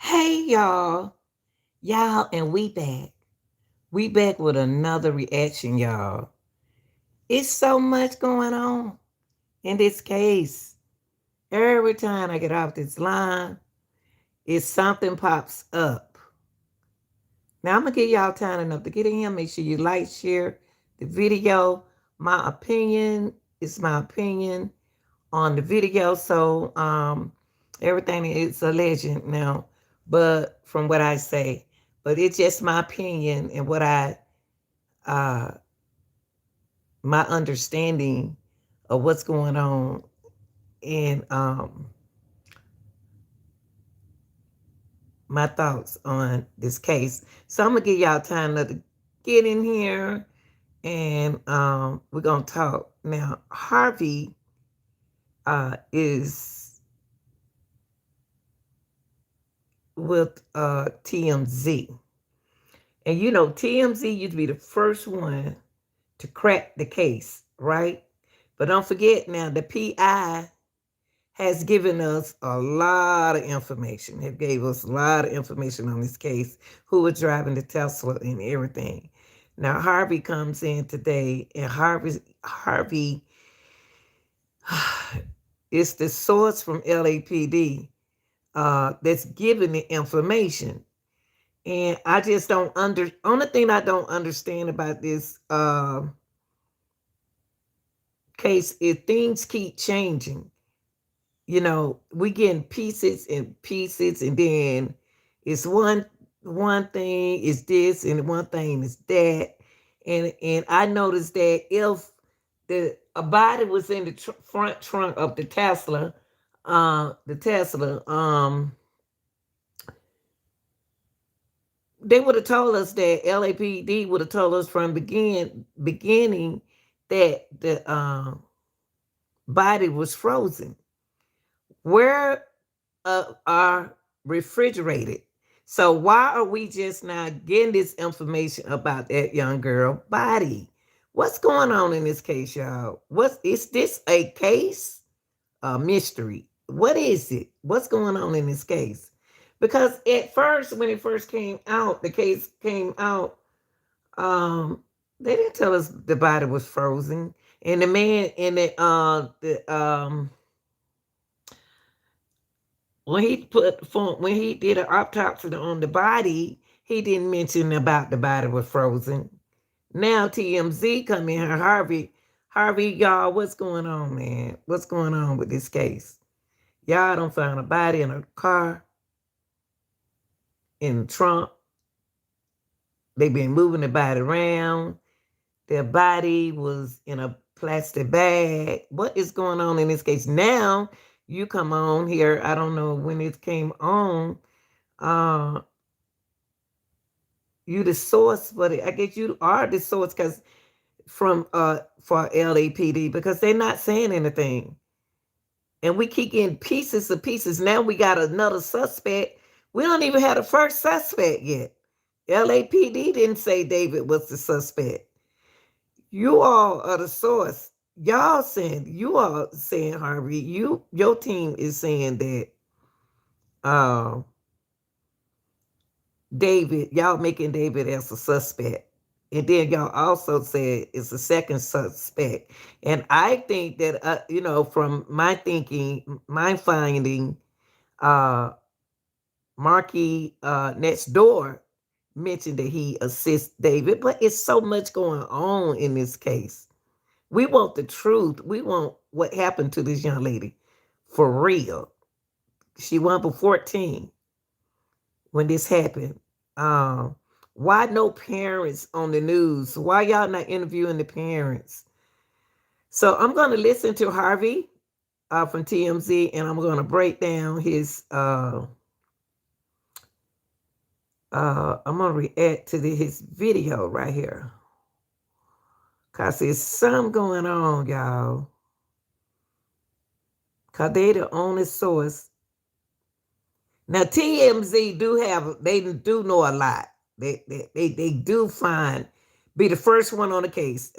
Hey y'all, and we back. We back with another reaction, y'all. It's so much going on in this case. Every time I get off this line, it's something pops up. Now I'm gonna give y'all time enough to get in here. Make sure you like, share the video. My opinion is my opinion on the video. So everything is a legend now, but from what I say. But it's just my opinion and what I uh my understanding of what's going on and my thoughts on this case. So I'm gonna give y'all time to get in here and we're gonna talk. Now Harvey is with TMZ. And you know, TMZ used to be the first one to crack the case, right? But don't forget now, the PI has given us a lot of information. It gave us a lot of information on this case, who was driving the Tesla and everything. Now Harvey comes in today, and Harvey is the source from LAPD that's giving the information. And I just don't only thing I don't understand about this case is things keep changing. You know, we getting pieces and pieces, and then it's one thing is this and one thing is that. And I noticed that if a body was in the front trunk of the Tesla, they would have told us that LAPD would have told us from beginning that the body was frozen. Where are refrigerated? So why are we just now getting this information about that young girl body? What's going on in this case, y'all? Is this a case? A mystery? What is it? What's going on in this case? Because at first, when it first came out, the case came out, they didn't tell us the body was frozen. And the man in the when he did an autopsy on the body, he didn't mention about the body was frozen. Now TMZ come in here, Harvey, y'all, what's going on, man? What's going on with this case? Y'all don't find a body in a car, in the trunk. They've been moving the body around. Their body was in a plastic bag. What is going on in this case? Now you come on here. I don't know when it came on. Uh, you the source, but I guess you are the source because from for LAPD because they're not saying anything. And we keep getting pieces of pieces. Now we got another suspect. We don't even have the first suspect yet. LAPD didn't say David was the suspect. You all are the source. You all saying, Harvey, your team is saying that uh David, y'all making David as a suspect. And then y'all also said it's a second suspect. And I think that, from my thinking, my finding, uh, Marky next door mentioned that he assists David, but it's so much going on in this case. We want the truth. We want what happened to this young lady for real. She won for 14 when this happened. Why no parents on the news? Why y'all not interviewing the parents? So I'm going to listen to Harvey from TMZ, and I'm going to break down his. I'm going to react to his video right here, cause there's something going on, y'all. Cause they the only source. Now TMZ they do know a lot. They do be the first one on the case.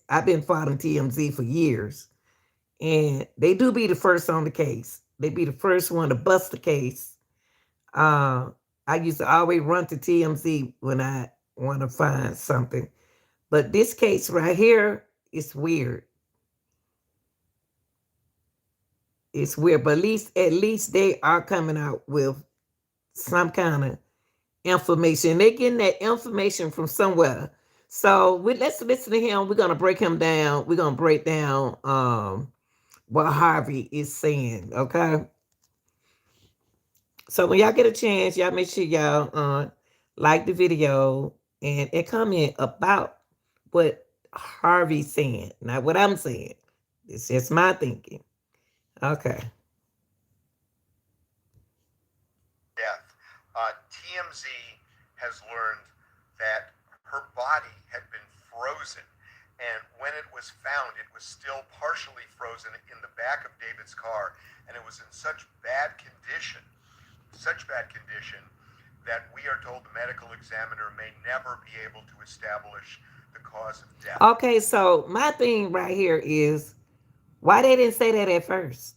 I've been following TMZ for years, and they do be the first on the case. They be the first one to bust the case. Uh, I used to always run to TMZ when I want to find something. But this case right here is weird. It's weird, but at least they are coming out with some kind of information. They're getting that information from somewhere. So let's listen to him. We're gonna break him down. We're gonna break down what Harvey is saying. Okay. So when y'all get a chance, y'all make sure y'all like the video and comment about what Harvey's saying, not what I'm saying. It's just my thinking. Okay. Death. TMZ has learned that her body had been frozen. And when it was found, it was still partially frozen in the back of David's car. And it was in such bad condition, that we are told the medical examiner may never be able to establish the cause of death. Okay, so my thing right here is why they didn't say that at first.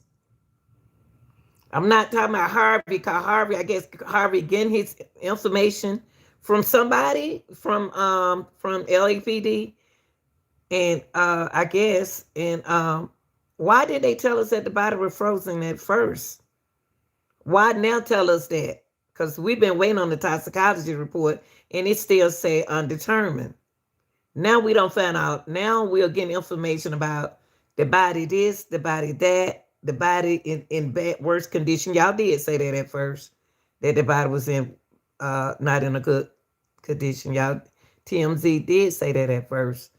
I'm not talking about Harvey, because Harvey, I guess Harvey getting his information from somebody from LAPD, and I guess, and why did they tell us that the body was frozen at first? Why now tell us that? Because we've been waiting on the toxicology report, and it still say undetermined. Now we don't find out. Now we're getting information about the body this, the body that, the body in bad, worse condition. Y'all did say that at first, that the body was in not in a good condition. Y'all, TMZ did say that at first.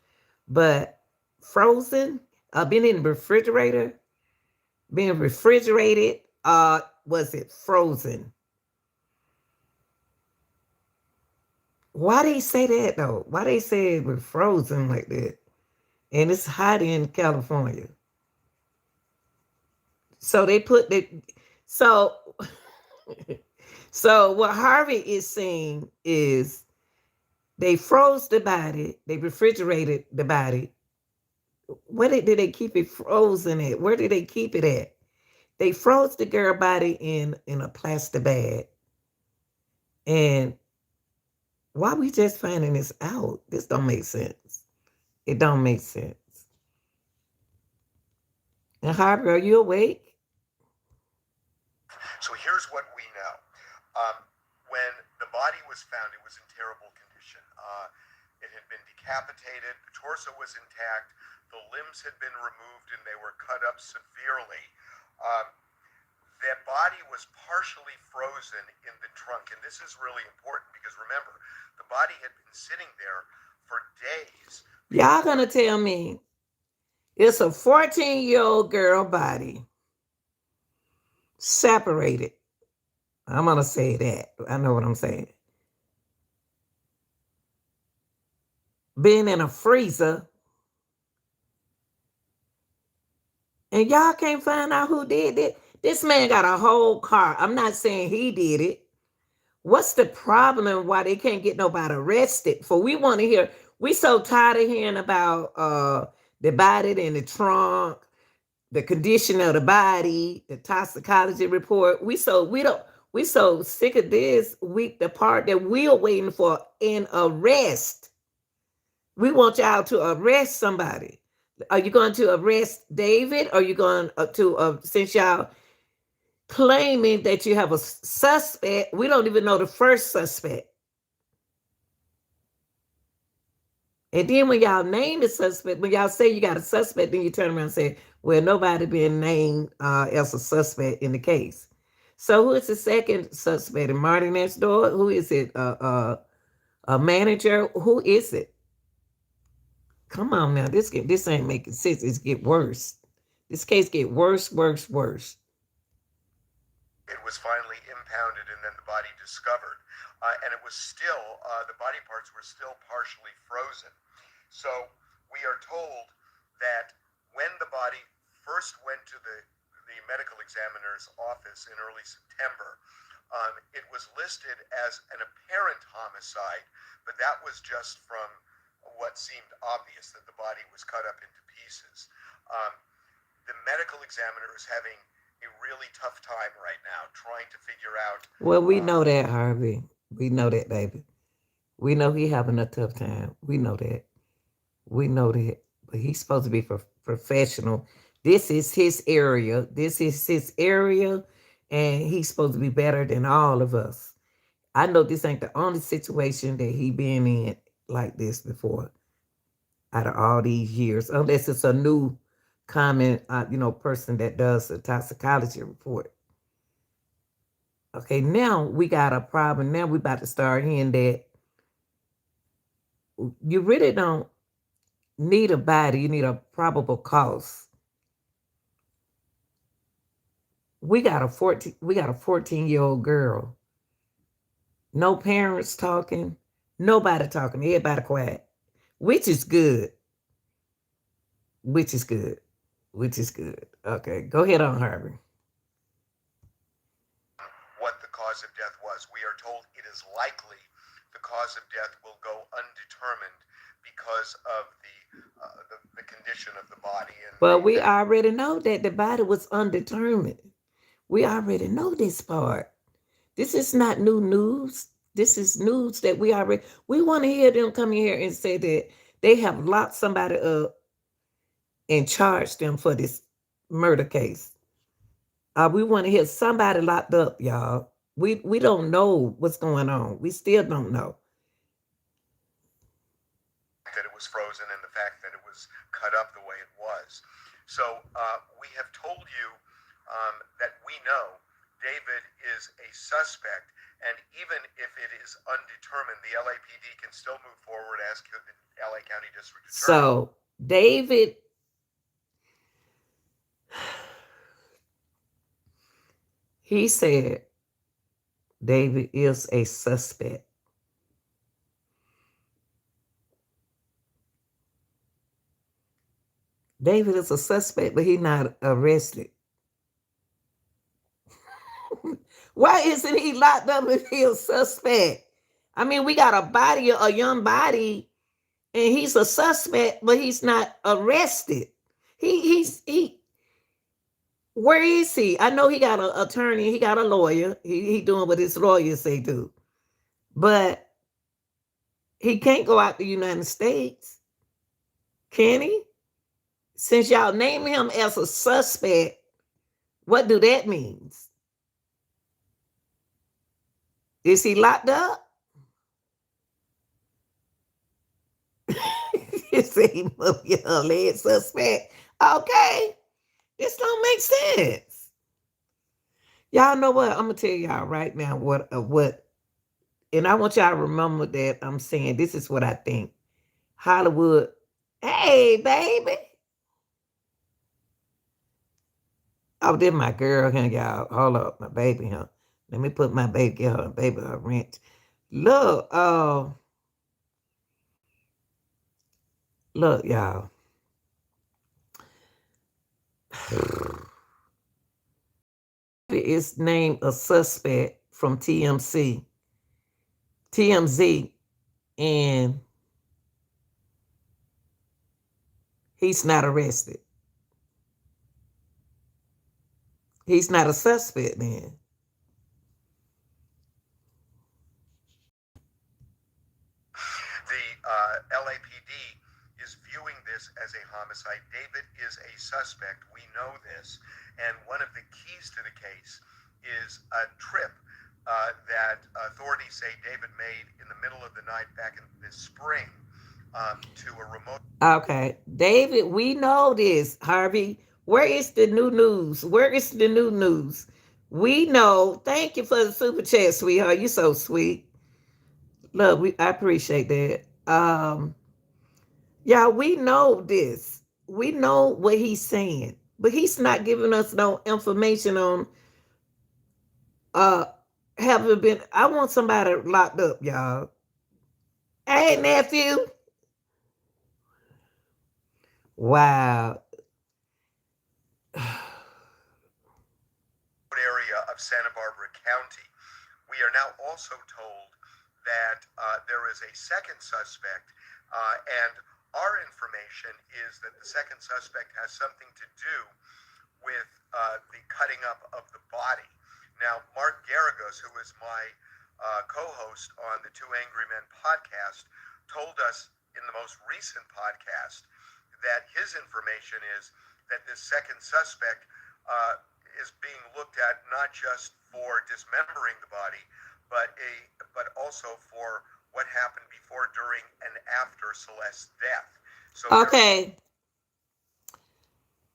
But frozen, been in the refrigerator, being refrigerated, was it frozen? Why they say that though? Why they say it was frozen like that? And it's hot in California. So they put that. So, so what Harvey is saying is they froze the body, they refrigerated the body. Where did they keep it frozen at? Where did they keep it at? They froze the girl body in a plastic bag. And why we just finding this out? This don't make sense. It don't make sense. And Harvey, are you awake? So here's what we know. When the body was found, it was in terrible condition. It had been decapitated, the torso was intact, the limbs had been removed, and they were cut up severely. The body was partially frozen in the trunk, and this is really important because remember, the body had been sitting there for days. Y'all gonna tell me it's a 14-year-old girl body separated. I'm gonna say that. I know what I'm saying. Being in a freezer, and y'all can't find out who did it. This man got a whole car. I'm not saying he did it. What's the problem? Why they can't get nobody arrested? For we want to hear. We so tired of hearing about the body in the trunk, the condition of the body, the toxicology report. We so sick of this. The part that we're waiting for an arrest. We want y'all to arrest somebody. Are you going to arrest David? Are you going to since y'all claiming that you have a suspect? We don't even know the first suspect. And then when y'all name the suspect, when y'all say you got a suspect, then you turn around and say, well, nobody been named as a suspect in the case. So who is the second suspect? And Marty next door? Who is it? A manager? Who is it? Come on now, this ain't making sense. It's get worse. This case get worse, worse, worse. It was finally impounded and then the body discovered. And it was still, the body parts were still partially frozen. So we are told that when the body first went to the medical examiner's office in early September, it was listed as an apparent homicide, but that was just from what seemed obvious, that the body was cut up into pieces. The medical examiner is having a really tough time right now trying to figure out. Well, we know that, Harvey. We know that, baby. We know he having a tough time. We know that. We know that. But he's supposed to be professional. This is his area. This is his area, and he's supposed to be better than all of us. I know this ain't the only situation that he been in like this before out of all these years, unless it's a new common, person that does a toxicology report. Okay, now we got a problem. Now we about to start hearing that you really don't need a body. You need a probable cause. We got a 14-year-old girl. No parents talking. Nobody talking. Everybody quiet. Which is good. Which is good. Which is good. Okay, go ahead on, Harvey. What the cause of death was. We are told it is likely the cause of death will go undetermined because of the condition of the body. But we already know that the body was undetermined. We already know this part. This is not new news. This is news that we want to hear them come here and say that they have locked somebody up and charged them for this murder case. We want to hear somebody locked up, y'all. We don't know what's going on. We still don't know. That it was frozen and the fact that it was cut up the way it was. So we have told you that we know David is a suspect, and even if it is undetermined, the LAPD can still move forward, ask the LA County District Attorney. So David, he said David is a suspect. David is a suspect, but he's not arrested. Why isn't he locked up if he's a suspect? I mean, we got a young body, and he's a suspect, but he's not arrested. He. Where is he? I know he got an attorney. He got a lawyer. He doing what his lawyers say do, but he can't go out the United States, can he? Since y'all name him as a suspect, what do that mean? Is he locked up? You say he must be a lead suspect. Okay, this don't make sense. Y'all know what? I'm gonna tell y'all right now what, and I want y'all to remember that I'm saying this is what I think. Hollywood, hey baby. Oh, this my girl here, y'all. Hold up, my baby here. Let me put my baby, get her baby her wrench. Look, look, y'all. Is named a suspect from TMZ, and he's not arrested. He's not a suspect then. The LAPD is viewing this as a homicide. David is a suspect. We know this. And one of the keys to the case is a trip that authorities say David made in the middle of the night back in this spring to a remote. Okay, David, we know this, Harvey. Where is the new news? Where is the new news? We know. Thank you for the super chat, sweetheart. You so sweet. Look, I appreciate that. Yeah, we know this. We know what he's saying, but he's not giving us no information on uh having been. I want somebody locked up, y'all. Hey, nephew. Wow. Area of Santa Barbara County. We are now also told that there is a second suspect, and our information is that the second suspect has something to do with the cutting up of the body. Now, Mark Garagos, who is my co-host on the Two Angry Men podcast, told us in the most recent podcast that his information is that this second suspect is being looked at not just for dismembering the body, but also for what happened before, during, and after Celeste's death. So Okay.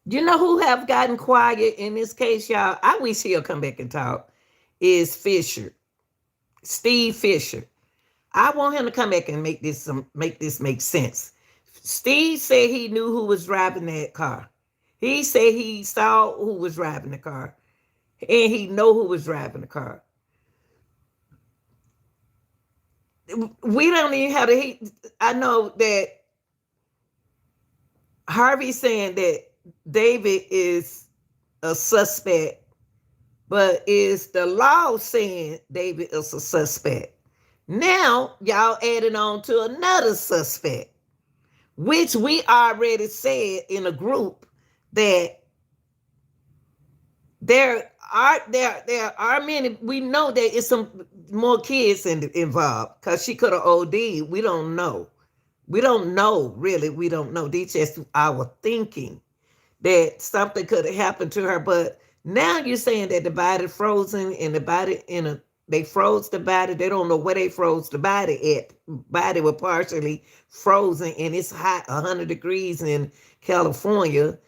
You know who have gotten quiet in this case, y'all? I wish he'll come back and talk. Is Fisher, Steve Fisher. I want him to come back and make this make sense. Steve said he knew who was driving that car. He said he saw who was driving the car, and he know who was driving the car. We don't even have to. I know that Harvey saying that David is a suspect, but is the law saying David is a suspect? Now y'all adding on to another suspect, which we already said in a group that there are many. We know there is some more kids involved because she could have OD'd. We don't know. We don't know, really. We don't know. These just our thinking that something could have happened to her. But now you're saying that the body frozen and the body they froze the body. They don't know where they froze the body at. Body was partially frozen and it's hot, 100 degrees in California.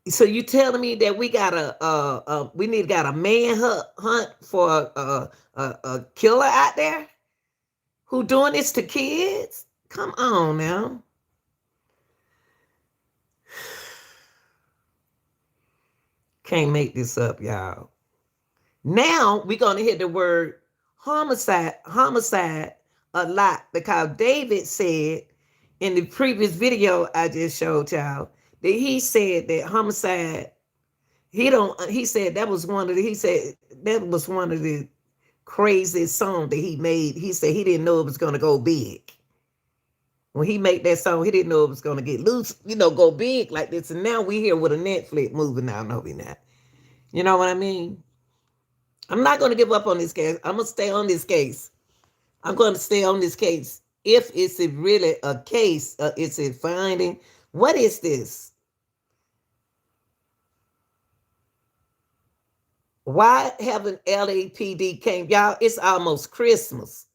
So you telling me that we got we need got a man hunt for a killer out there who doing this to kids? Come on now. Can't make this up, y'all. Now we're gonna hit the word homicide a lot because David said in the previous video I just showed y'all that he said that homicide, he said that was one of the, he said that was one of the craziest songs that he made. He said he didn't know it was gonna go big. When he made that song, he didn't know it was gonna get loose, go big like this. And now we here with a Netflix movie now. No, we not. You know what I mean? I'm not going to give up on this case. I'm going to stay on this case. I'm going to stay on this case. If it's really a case, it's a finding. What is this? Why haven't LAPD came? Y'all, it's almost Christmas.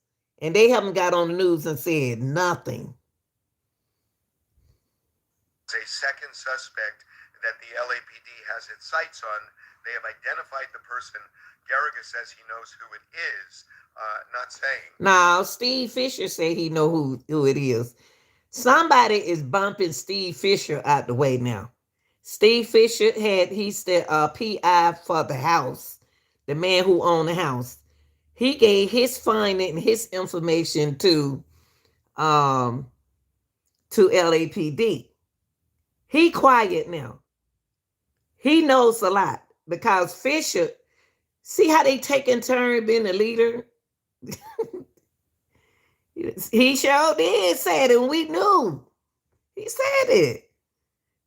And they haven't got on the news and said nothing. a second suspect that the LAPD has its sights on. They have identified the person. Garriga says he knows who it is, not saying. Now, Steve Fisher said he know who it is. Somebody is bumping Steve Fisher out the way now. Steve Fisher he's the PI for the house, the man who owned the house. He gave his finding and his information to LAPD. He quiet now. He knows a lot because Fisher, see how they taking turn being the leader? He sure did say it, and we knew. He said it.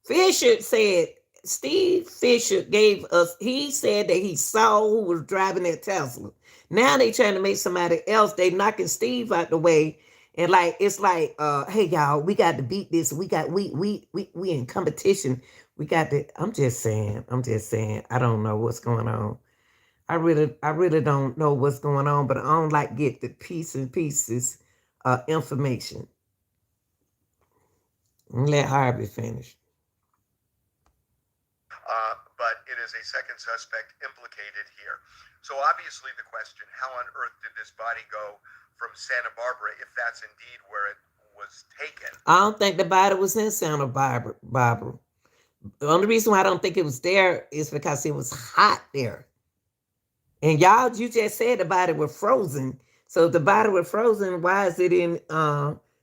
Fisher said, Steve Fisher gave us, he said that he saw who was driving that Tesla. Now they trying to make somebody else, they knocking Steve out the way. And like, it's like, hey y'all, we got to beat this. We in competition. We got to, I'm just saying, I don't know what's going on. I really don't know what's going on, but I don't like get the pieces information. Let Harvey finish. But it is a second suspect implicated here. So obviously the question, how on earth did this body go from Santa Barbara, if that's indeed where it was taken? I don't think the body was in Santa Barbara. The only reason why I don't think it was there is because it was hot there. And y'all, you just said the body was frozen. So if the body was frozen, why is it in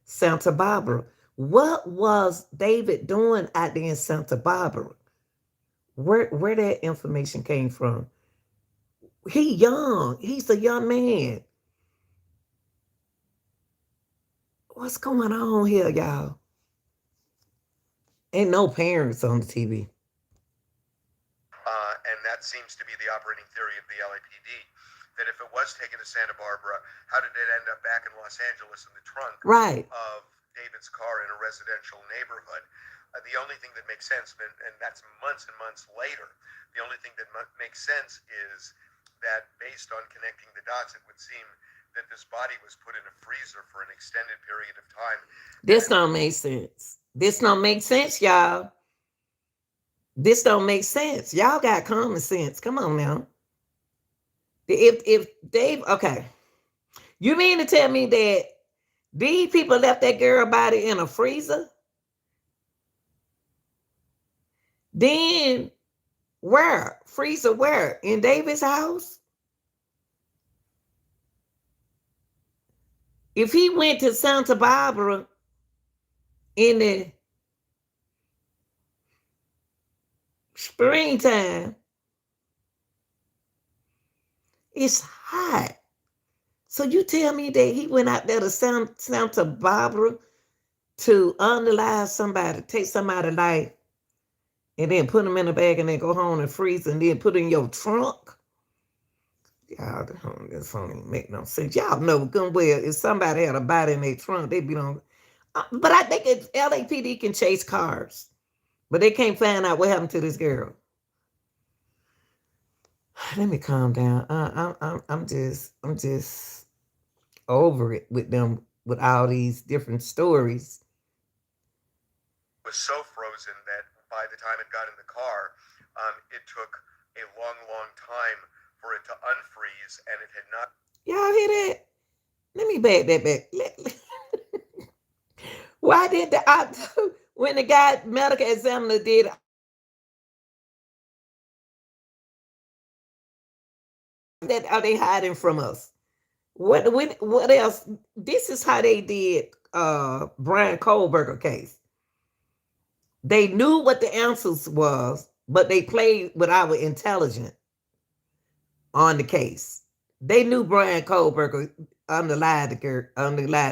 Santa Barbara? What was David doing out there in Santa Barbara? Where that information came from? He young. He's a young man. What's going on here, y'all? Ain't no parents on the TV. and that seems to be the operating theory of the LAPD, that if it was taken to Santa Barbara, how did it end up back in Los Angeles in the trunk Right. of David's car in a residential neighborhood? The only thing that makes sense, and that's months and months later, the only thing that makes sense is that based on connecting the dots, it would seem that this body was put in a freezer for an extended period of time. This don't make sense. This don't make sense, y'all. This don't make sense. Y'all got common sense. Come on now. If Dave, okay, you mean to tell me that these people left that girl body in a freezer? Then where? Freezer where? In David's house? If he went to Santa Barbara in the springtime, it's hot. So you tell me that he went out there to Santa Barbara to unalive somebody, take somebody's life, and then put them in a bag and then go home and freeze and then put in your trunk? Y'all, this don't even make no sense. Y'all know good well if somebody had a body in their trunk, they'd be on. But I think LAPD can chase cars, but they can't find out what happened to this girl. Let me calm down. I'm just over it with them, with all these different stories. It was so frozen that by the time it got in the car, it took a long time for it to unfreeze, and it had not. Y'all hear that? Let me back that back. Why did when the guy medical examiner did? That are they hiding from us? What else? This is how they did Brian Kohlberger case. They knew what the answers was, but they played with our intelligence on the case. They knew Brian Kohlberger underlied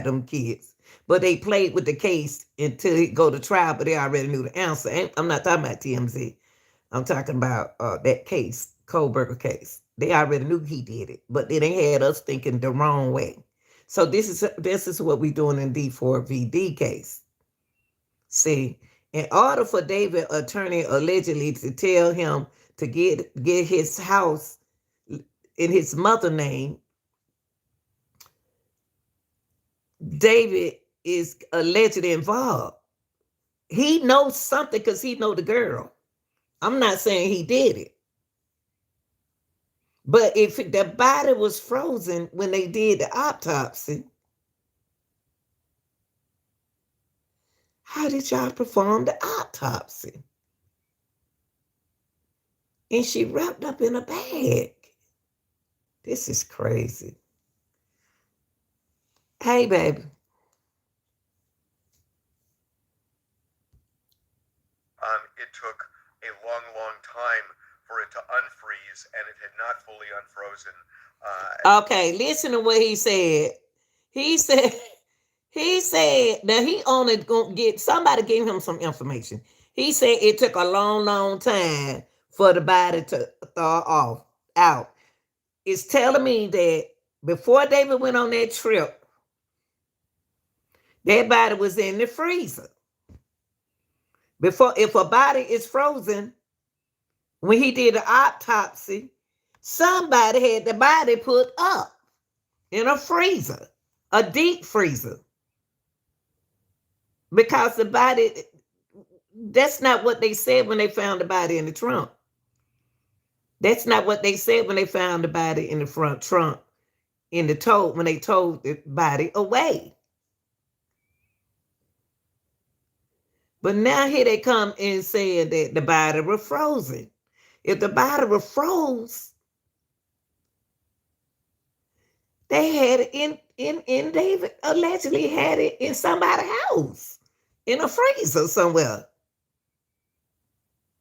them kids, but they played with the case until he go to trial, but they already knew the answer. I'm not talking about TMZ. I'm talking about that case, Kohlberger case. They already knew he did it, but then they had us thinking the wrong way. So this is what we're doing in D4VD case. See, in order for David attorney allegedly to tell him to get his house in his mother name, David is allegedly involved. He knows something because he know the girl. I'm not saying he did it. But if the body was frozen when they did the autopsy, how did y'all perform the autopsy? And she wrapped up in a bag. This is crazy. Hey, baby. It took a long time for it to unfreeze, and it had not fully unfrozen. Okay, listen to what he said. He said, now he only gonna get, somebody gave him some information. He said it took a long time for the body to thaw out. It's telling me that before David went on that trip, that body was in the freezer. Before, if a body is frozen, when he did the autopsy, somebody had the body put up in a freezer, a deep freezer. Because the body, that's not what they said when they found the body in the trunk. That's not what they said when they found the body in the front trunk, in the tow, when they towed the body away. But now here they come and saying that the body was frozen. If the body was froze, they had it in David allegedly had it in somebody's house, in a freezer somewhere.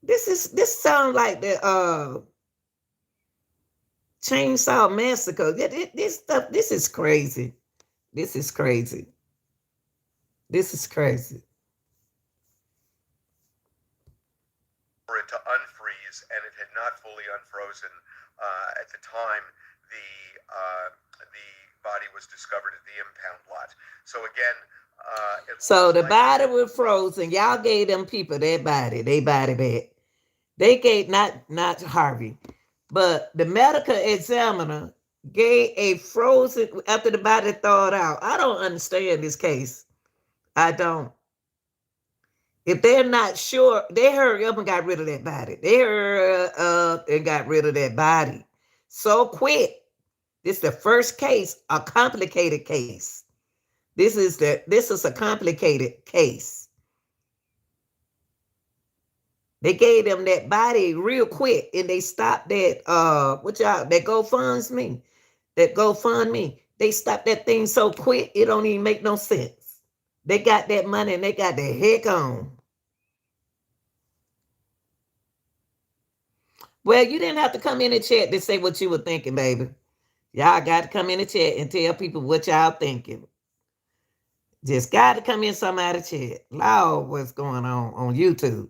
This sounds like the Chainsaw Massacre. This stuff, this is crazy. This is crazy. This is crazy. For it to unfreeze, days, and it had not fully unfrozen at the time the body was discovered at the impound lot. So again, it So looks the like body was frozen. Y'all gave them people that body, they body back. They gave not Harvey, but the medical examiner gave a frozen after the body thawed out. I don't understand this case. I don't. If they're not sure, they hurry up and got rid of that body. They hurry up and got rid of that body so quick. This is the first case, a complicated case. This is a complicated case. They gave them that body real quick, and they stopped that what y'all that GoFundMe, that GoFundMe. They stopped that thing so quick it don't even make no sense. They got that money and they got the heck on. Well, you didn't have to come in the chat to say what you were thinking, baby. Y'all got to come in the chat and tell people what y'all thinking. Just got to come in somebody chat. Lord, what's going on YouTube?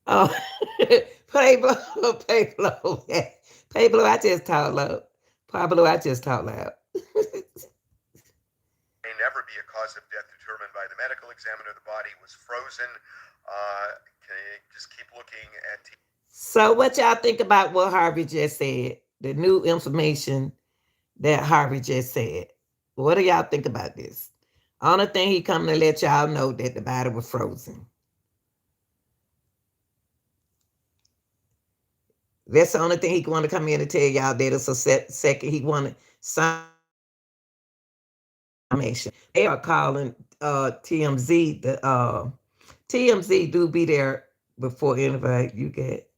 Oh, Pablo, Pablo, Pablo, I just talk loud. Pablo, I just talk loud. may never be a cause of death determined by the medical examiner. The body was frozen. Can you just keep looking at So, what y'all think about what Harvey just said? The new information that Harvey just said. What do y'all think about this? Only thing he coming to let y'all know that the body was frozen. That's the only thing he want to come in and tell y'all that it's a second. He wanted some information. They are calling TMZ. The TMZ do be there before anybody. You get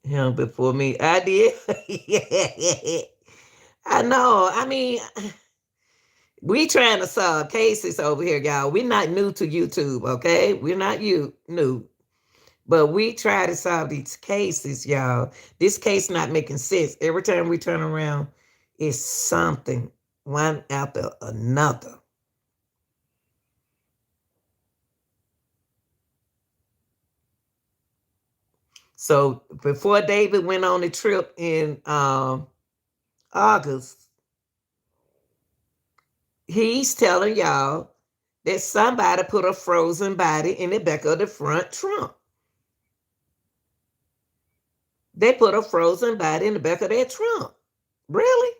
him before me. I did. I know. I mean, we trying to solve cases over here, y'all. We're not new to YouTube, okay? We're not new. But we try to solve these cases, y'all. This case not making sense. Every time we turn around, it's something one after another. So before David went on the trip in August, he's telling y'all that somebody put a frozen body in the back of the front trunk. They put a frozen body in the back of their trunk. Really?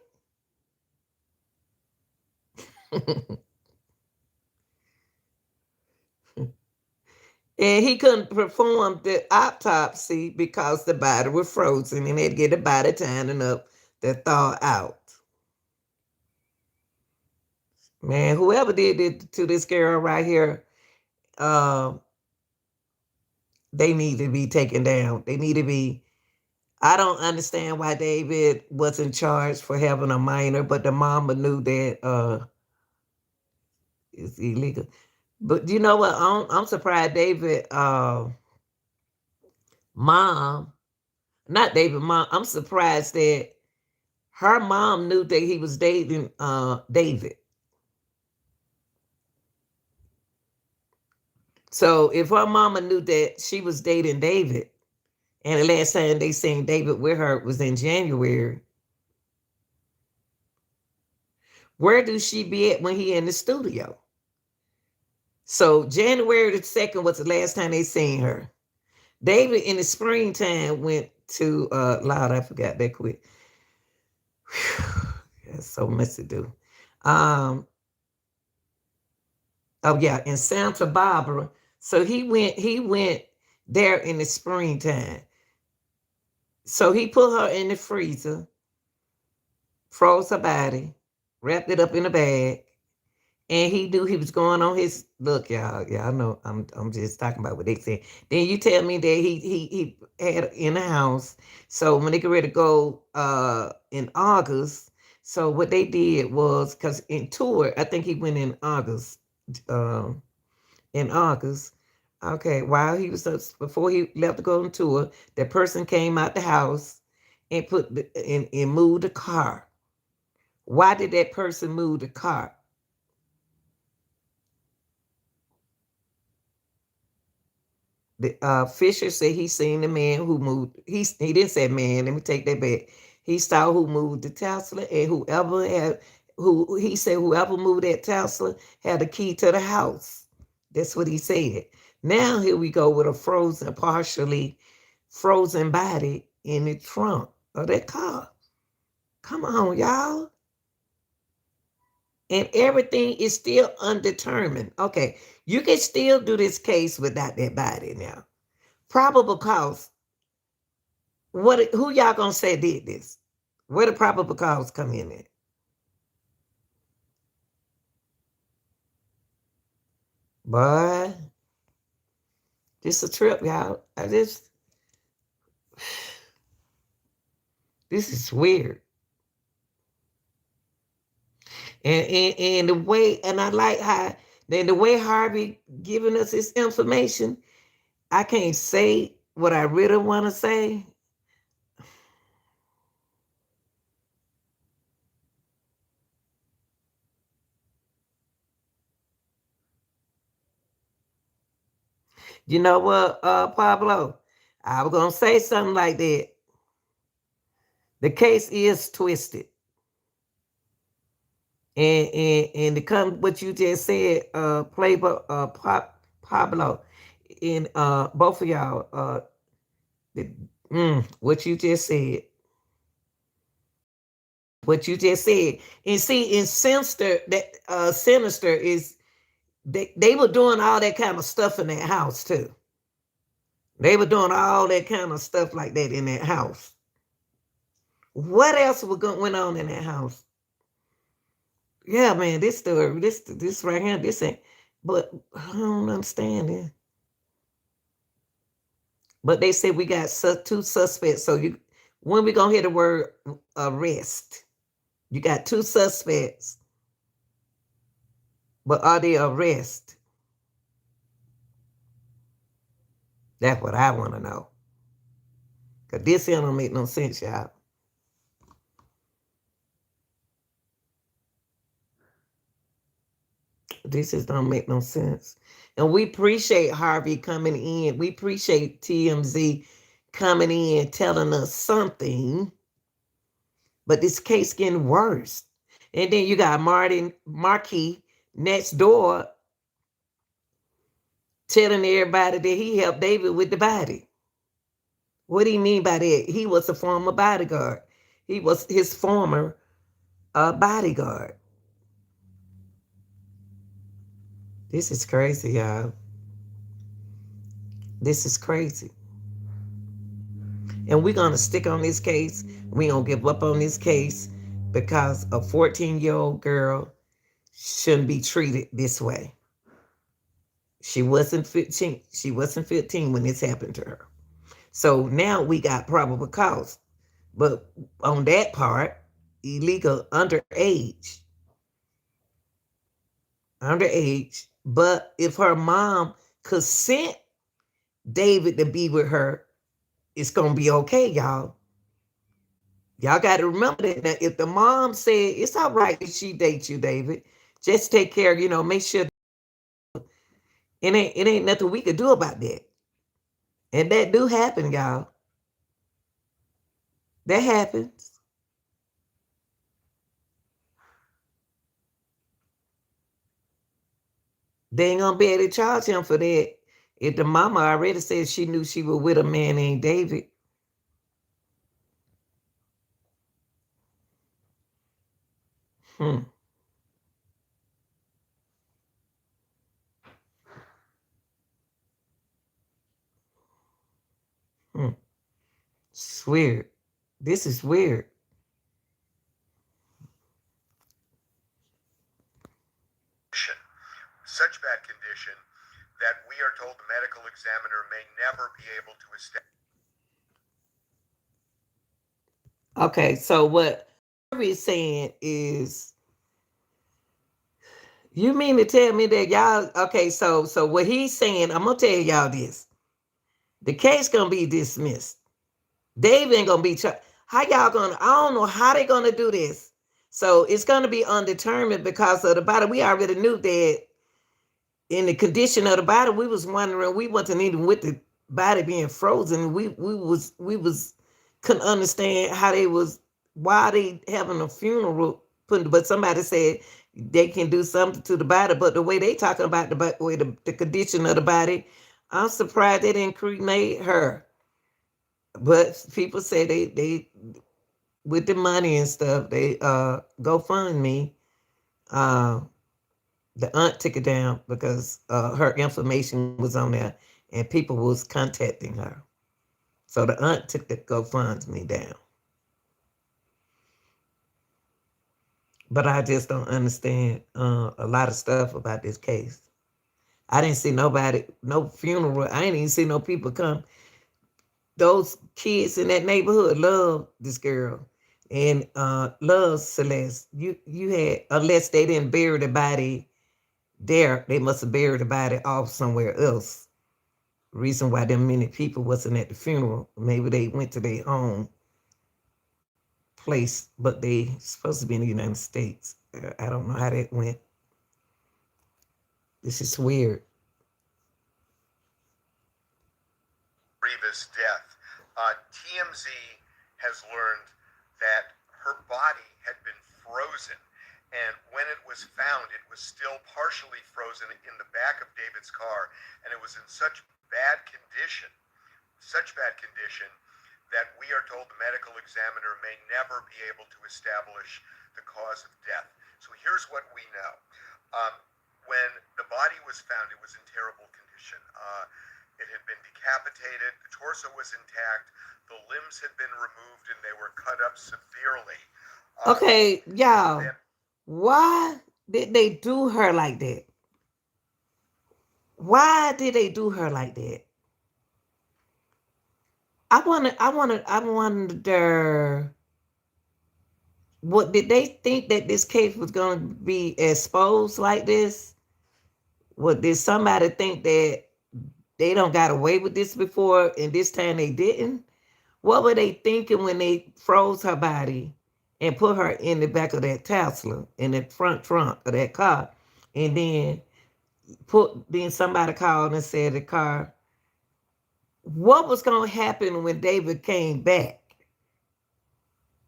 And he couldn't perform the autopsy because the body was frozen and they'd get the body tanning up to thaw out. Man, whoever did it to this girl right here, uh, they need to be taken down. They need to be. I don't understand why David wasn't charged for having a minor, but the mama knew that it's illegal. But you know what? I'm surprised David mom, not David mom. I'm surprised that her mom knew that he was dating David. So if her mama knew that she was dating David, and the last time they seen David with her was in January, where do she be at when he in the studio? So January the 2nd was the last time they seen her. David in the springtime went to Loud, I forgot that quick. That's so much to do. Oh yeah, in Santa Barbara. So he went there in the springtime. So he put her in the freezer, froze her body, wrapped it up in a bag, and he knew he was going on his look, y'all. Yeah, I know. I'm just talking about what they said. Then you tell me that he had in the house. So when they get ready to go in August, so what they did was because in tour, I think he went in August. Um, in August. Okay, while he was before he left to go on tour, that person came out the house and and moved the car. Why did that person move the car? The Fisher said he seen the man who moved. He didn't say man. Let me take that back. He saw who moved the Tesla, and whoever had who he said whoever moved that Tesla had the key to the house. That's what he said. Now here we go with a frozen, partially frozen body in the trunk of that car. Come on, y'all. And everything is still undetermined. Okay, you can still do this case without that body now. Probable cause. Who y'all gonna say did this? Where the probable cause come in at? Boy, this a trip, y'all. This is weird. And the way, and I like how then the way Harvey giving us this information, I can't say what I really want to say. You know what, Pablo? I was gonna say something like that. The case is twisted. And to come what you just said, Playboy, Pablo, and both of y'all, what you just said, and see, in Sinister, that Sinister is they were doing all that kind of stuff in that house too. They were doing all that kind of stuff like that in that house. What else went on in that house? Yeah, man, this story, this right here, this ain't. But I don't understand it. But they said we got two suspects. So when we gonna hear the word arrest? You got two suspects, but are they arrest? That's what I want to know. Cause this here don't make no sense, y'all. This just don't make no sense. And we appreciate Harvey coming in. We appreciate TMZ coming in, telling us something. But this case getting worse. And then you got Markey next door telling everybody that he helped David with the body. What do you mean by that? He was a former bodyguard. He was his former bodyguard. This is crazy, y'all. This is crazy. And we're going to stick on this case. We don't give up on this case because a 14-year-old girl shouldn't be treated this way. She wasn't 15. She wasn't 15 when this happened to her. So now we got probable cause. But on that part, illegal underage. Underage. But if her mom could sent David to be with her, it's going to be okay, y'all. Y'all got to remember that now, if the mom said, it's all right if she dates you, David, just take care, make sure it ain't nothing we could do about that. And that do happen, y'all. That happens. They ain't gonna be able to charge him for that. If the mama already said she knew she was with a man named David. Hmm. It's weird. This is weird. Such bad condition that we are told the medical examiner may never be able to establish. Okay, so what Harvey is saying is, you mean to tell me that y'all, okay, so what he's saying, I'm gonna tell y'all this. The case gonna be dismissed. David ain't gonna be charged. How y'all gonna, I don't know how they gonna do this. So it's gonna be undetermined because of the body. We already knew that in the condition of the body, we was wondering, we wasn't even with body being frozen. We was couldn't understand how they was why they having a funeral. But somebody said they can do something to the body. But the way they talking about way the condition of the body, I'm surprised they didn't cremate her. But people say they with the money and stuff, they GoFundMe. Uh, the aunt took it down because her information was on there and people was contacting her. So the aunt took the GoFundMe down. But I just don't understand a lot of stuff about this case. I didn't see nobody, no funeral. I didn't even see no people come. Those kids in that neighborhood love this girl and love Celeste. You had, unless they didn't bury the body there, they must have buried the body off somewhere else. Reason why them many people wasn't at the funeral. Maybe they went to their home place, but they supposed to be in the United States. I don't know how that went. This is weird. Rivas' death. TMZ has learned that her body had been frozen, and when it was found, it was still partially frozen in the back of David's car, and it was in such bad condition that we are told the medical examiner may never be able to establish the cause of death. So here's what we know. When the body was found, it was in terrible condition. It had been decapitated, the torso was intact, the limbs had been removed, and they were cut up severely. Okay, y'all, why did they do her like that? Why did they do her like that? I wonder, what did they think that this case was going to be exposed like this? What did somebody think that they don't got away with this before and this time they didn't? What were they thinking when they froze her body and put her in the back of that Tesla, in the front trunk of that car, and then somebody called and said the car, what was going to happen when David came back?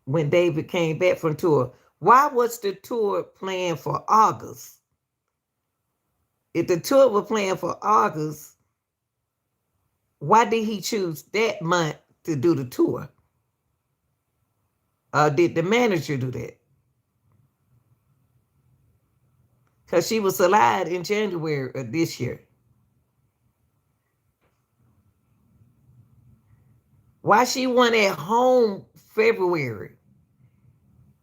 When David came back from tour, why was the tour planned for August? If the tour was planned for August, why did he choose that month to do the tour? Did the manager do that? Because she was alive in January of this year. Why she went at home February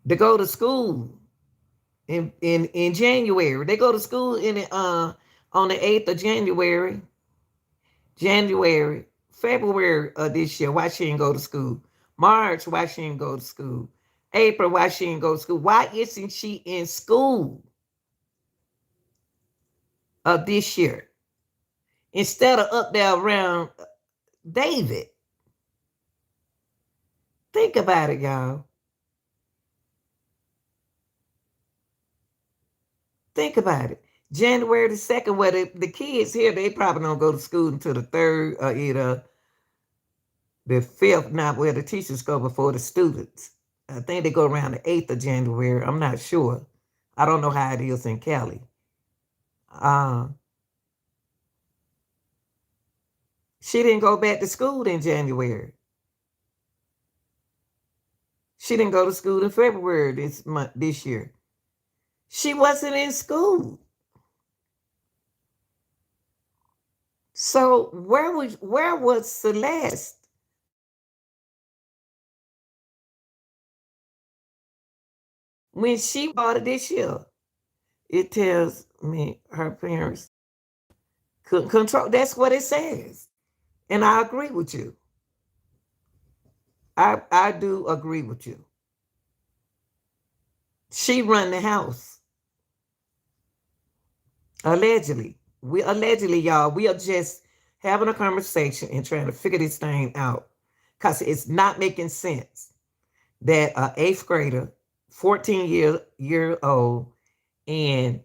to go to school in January? They go to school on the 8th of January, February of this year. Why she didn't go to school? March, why she didn't go to school? April, why she didn't go to school? Why isn't she in school of this year? Instead of up there around David. Think about it, y'all. Think about it. January the 2nd, where the kids here, they probably don't go to school until the 3rd or either the 5th, not where the teachers go before the students. I think they go around the 8th of January. I'm not sure. I don't know how it is in Cali. She didn't go back to school in January. She didn't go to school in February this year. She wasn't in school. So where was Celeste when she bought it this year? It tells me her parents couldn't control. That's what it says. And I agree with you. I do agree with you. She run the house. Allegedly. Y'all, we are just having a conversation and trying to figure this thing out. Because it's not making sense that an 8th grader, 14 year old, and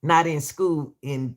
not in school in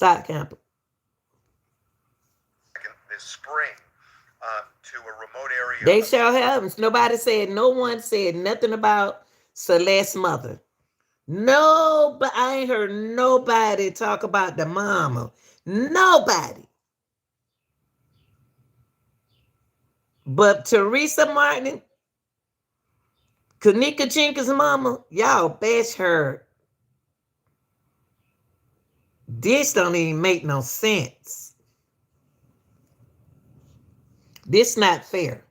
Stock camp. this spring to a remote area They of sure haven't. Nobody said, no one said nothing about Celeste's mother. No, but I ain't heard nobody talk about the mama. Nobody. But Teresa Martin, Kanika Jenkins' mama, y'all bash her. This don't even make no sense. This not fair.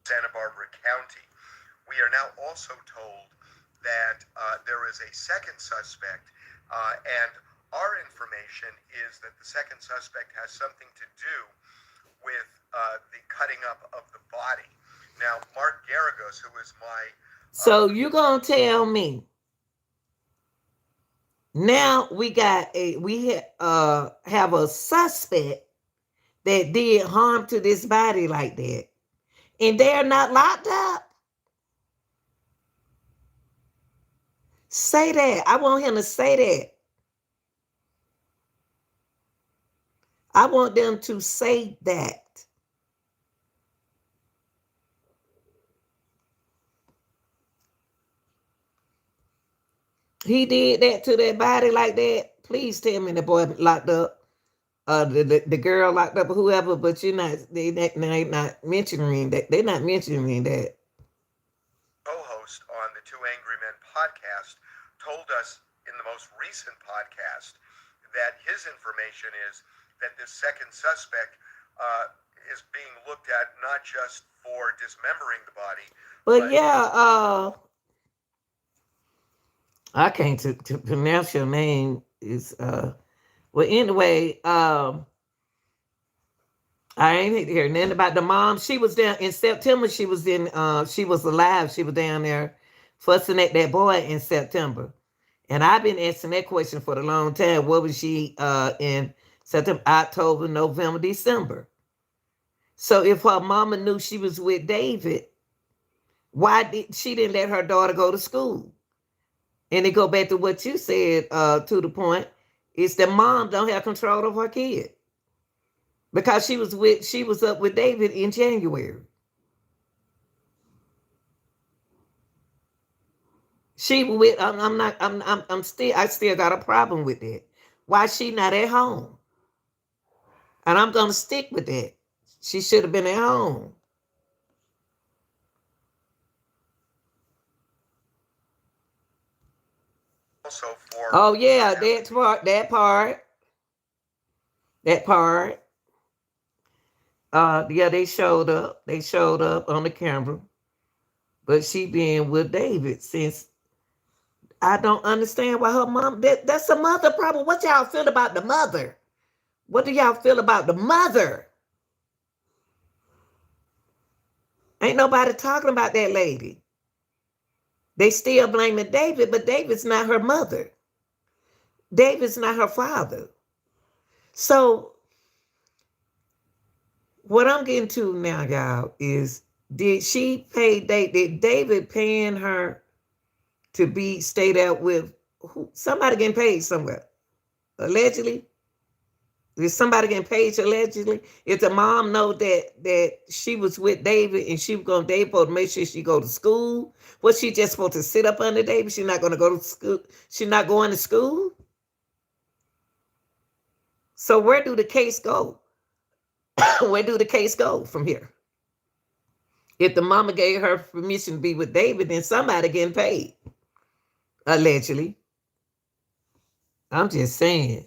Santa Barbara County. We are now also told that there is a second suspect, and our information is that the second suspect has something to do with the cutting up of the body. Now, Mark Garagos, who is my... So you gonna tell me now we have a suspect that did harm to this body like that, and they're not locked up? Say that. I want him to say that. I want them to say that. He did that to that body like that. Please tell me the boy locked up. The girl locked up or whoever, but they not mentioning that. They're not mentioning that. Co-host on the Two Angry Men podcast told us in the most recent podcast that his information is that this second suspect is being looked at not just for dismembering the body, but yeah, I can't to pronounce your name is well anyway, I ain't hear nothing about the mom. She was down in September. She was alive. She was down there fussing at that boy in September. And I've been asking that question for a long time. What was she in September, October, November, December? So if her mama knew she was with David, why didn't let her daughter go to school? And it go back to what you said, to the point, is that mom don't have control of her kid. Because she was up with David in January. I still got a problem with that. Why she not at home? And I'm gonna stick with that. She should have been at home. also for... Oh yeah, that part. Yeah, they showed up. They showed up on the camera. But she been with David since. I don't understand why her mom, that's a mother problem. What y'all feel about the mother? What do y'all feel about the mother? Ain't nobody talking about that lady. They still blaming David, but David's not her mother. David's not her father. So what I'm getting to now, y'all, is did David paying her to stay there with somebody getting paid somewhere? Allegedly? Is somebody getting paid allegedly? If the mom know that she was with David and she was going to David to make sure she go to school, was she just supposed to sit up under David? She's not going to go to school. She's not going to school. So where do the case go? Where do the case go from here? If the mama gave her permission to be with David, then somebody getting paid allegedly. I'm just saying.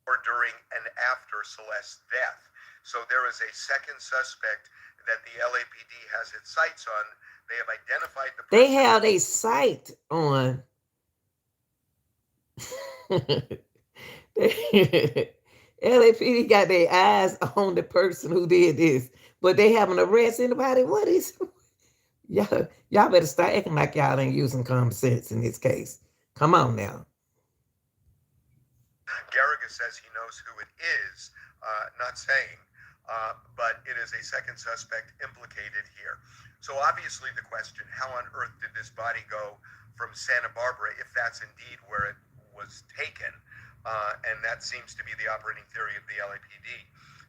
Or during and after Celeste's death. So there is a second suspect that the LAPD has its sights on. They have identified the person. They have a sight on. LAPD got their eyes on the person who did this, but they haven't arrested anybody. What is y'all better start acting like y'all ain't using common sense in this case. Come on now. Garriga says he knows who it is, not saying, but it is a second suspect implicated here. So obviously the question, how on earth did this body go from Santa Barbara, if that's indeed where it was taken? And that seems to be the operating theory of the LAPD,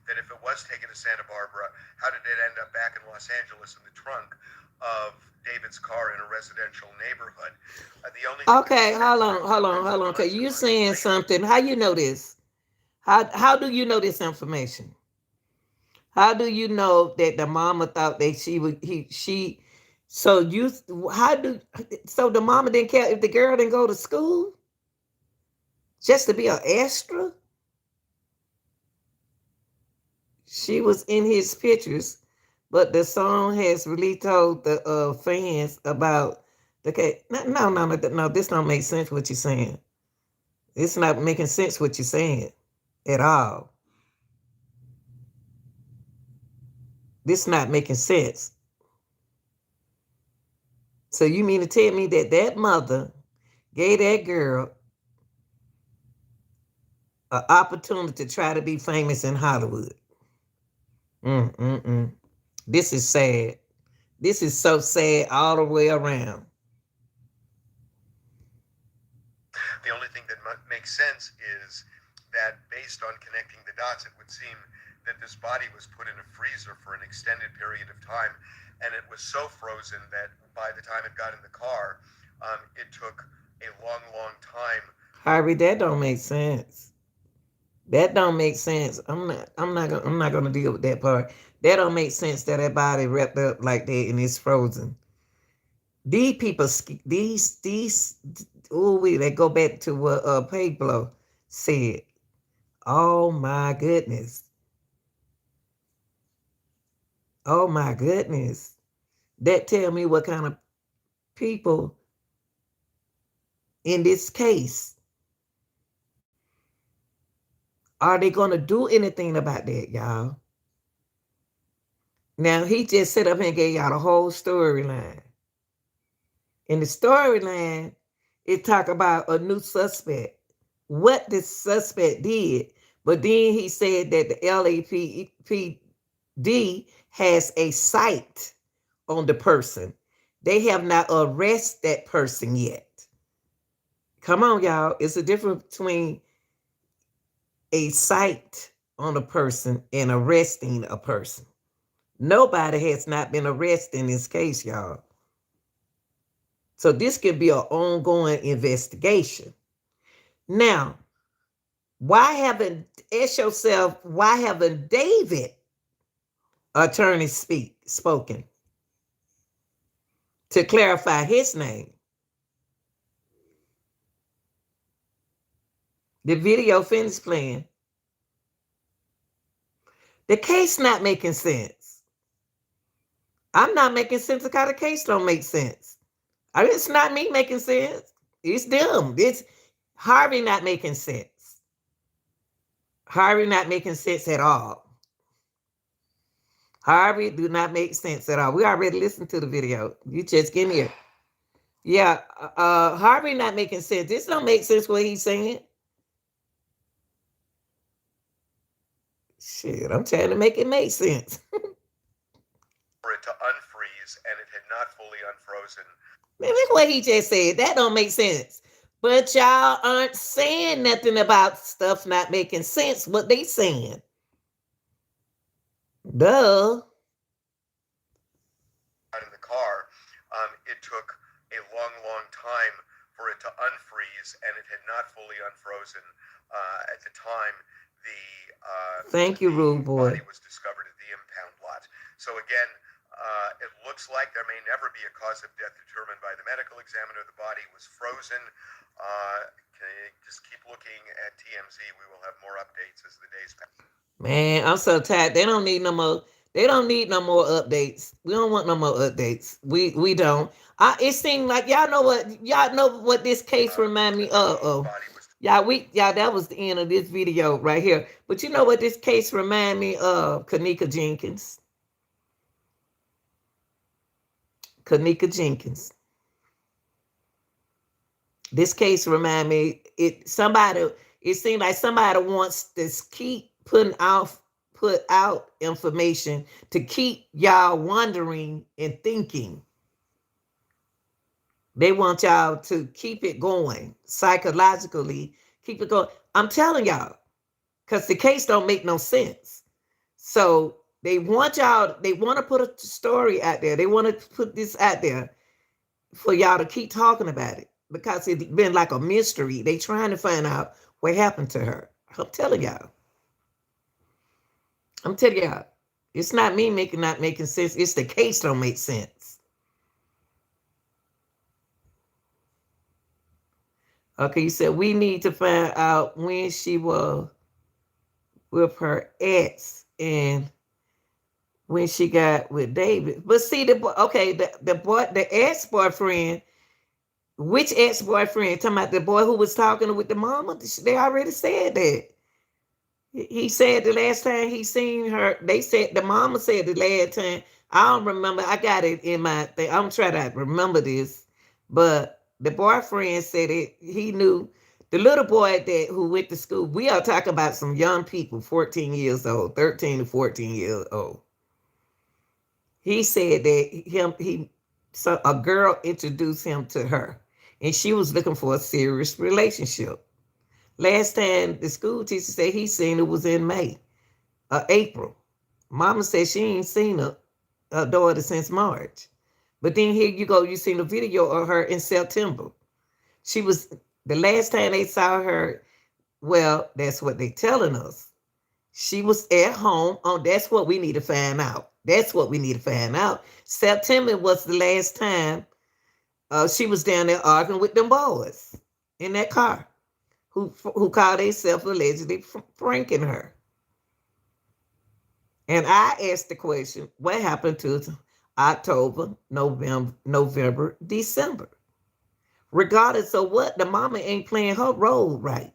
that if it was taken to Santa Barbara, how did it end up back in Los Angeles in the trunk of David's car in a residential neighborhood? The only thing that Okay, makes sense hold now on, is hold it on, runs hold into on. Okay, months and you months saying later. something. How you know this? How do you know this information? How do you know that the mama thought that she would she so you how do so the mama didn't care if the girl didn't go to school just to be an extra? She was in his pictures, but the song has really told the fans about the case. No. This don't make sense. What you're saying? It's not making sense. What you're saying at all. This not making sense. So you mean to tell me that that mother gave that girl an opportunity to try to be famous in Hollywood? Mm. This is sad. This is so sad all the way around. The only thing that makes sense is that based on connecting the dots, it would seem that this body was put in a freezer for an extended period of time, and it was so frozen that by the time it got in the car, it took a long, long time. Harvey, that don't make sense. That don't make sense. I'm not gonna deal with that part. That don't make sense that that body wrapped up like that and it's frozen. These people, these, oh, they go back to what Pablo said. Oh my goodness. Oh my goodness. That tell me what kind of people in this case are they gonna do anything about that, y'all? Now he just set up and gave y'all the whole storyline. In the storyline, it talk about a new suspect, what the suspect did, but then he said that the LAPD has a sight on the person. They have not arrested that person yet. Come on, y'all. It's a difference between a sight on a person and arresting a person. Nobody has not been arrested in this case, y'all. So this could be an ongoing investigation. Now, why haven't ask yourself why haven't David attorney spoken to clarify his name? The video finished playing. The case not making sense. I'm not making sense because the case don't make sense. It's not me making sense. It's them. It's Harvey not making sense. Harvey not making sense at all. Harvey do not make sense at all. We already listened to the video. You just get here. Yeah, Harvey not making sense. This don't make sense what he's saying. Shit, I'm trying to make it make sense. For it to unfreeze, and it had not fully unfrozen. Man, that's what he just said. That don't make sense. But y'all aren't saying nothing about stuff not making sense. What they saying? Duh. Out in the car, it took a long, long time for it to unfreeze, and it had not fully unfrozen at the time Thank you, rude the body boy. was discovered at the impound lot. So again, it looks like there may never be a cause of death determined by the medical examiner. The body was frozen. Just keep looking at TMZ. We will have more updates as the days pass. Man, I'm so tired. They don't need no more. They don't need no more updates. We don't want no more updates. We don't. It seemed like y'all know what this case remind me of. Oh, y'all that was the end of this video right here. But you know what this case remind me of? Kanika Jenkins. Kanika Jenkins. This case remind me it seemed like somebody wants to keep put out information to keep y'all wondering and thinking. They want y'all to keep it going psychologically, keep it going. I'm telling y'all, because the case don't make no sense. So they want y'all, they want to put a story out there. They want to put this out there for y'all to keep talking about it because it's been like a mystery. They trying to find out what happened to her. I'm telling y'all. I'm telling y'all. It's not me making not making sense. It's the case don't make sense. Okay, you said we need to find out when she was with her ex and when she got with David. But see, the boy, the ex-boyfriend, which ex-boyfriend? Talking about the boy who was talking with the mama? They already said that. He said the last time he seen her, they said the mama said the last time. I don't remember. I got it in my thing. I'm trying to remember this, but the boyfriend said it. He knew the little boy that who went to school. We are talking about some young people, 14 years old, 13 to 14 years old. He said that so a girl introduced him to her, and she was looking for a serious relationship. Last time the school teacher said he seen it was in May or April. Mama said she ain't seen her daughter since March. But then here you go, you seen a video of her in September. She was, the last time they saw her, well, that's what they telling us. She was at home on, that's what we need to find out. That's what we need to find out. September was the last time she was down there arguing with them boys in that car who called themselves allegedly pranking her. And I asked the question, what happened to October, November, December? Regardless of what, the mama ain't playing her role right.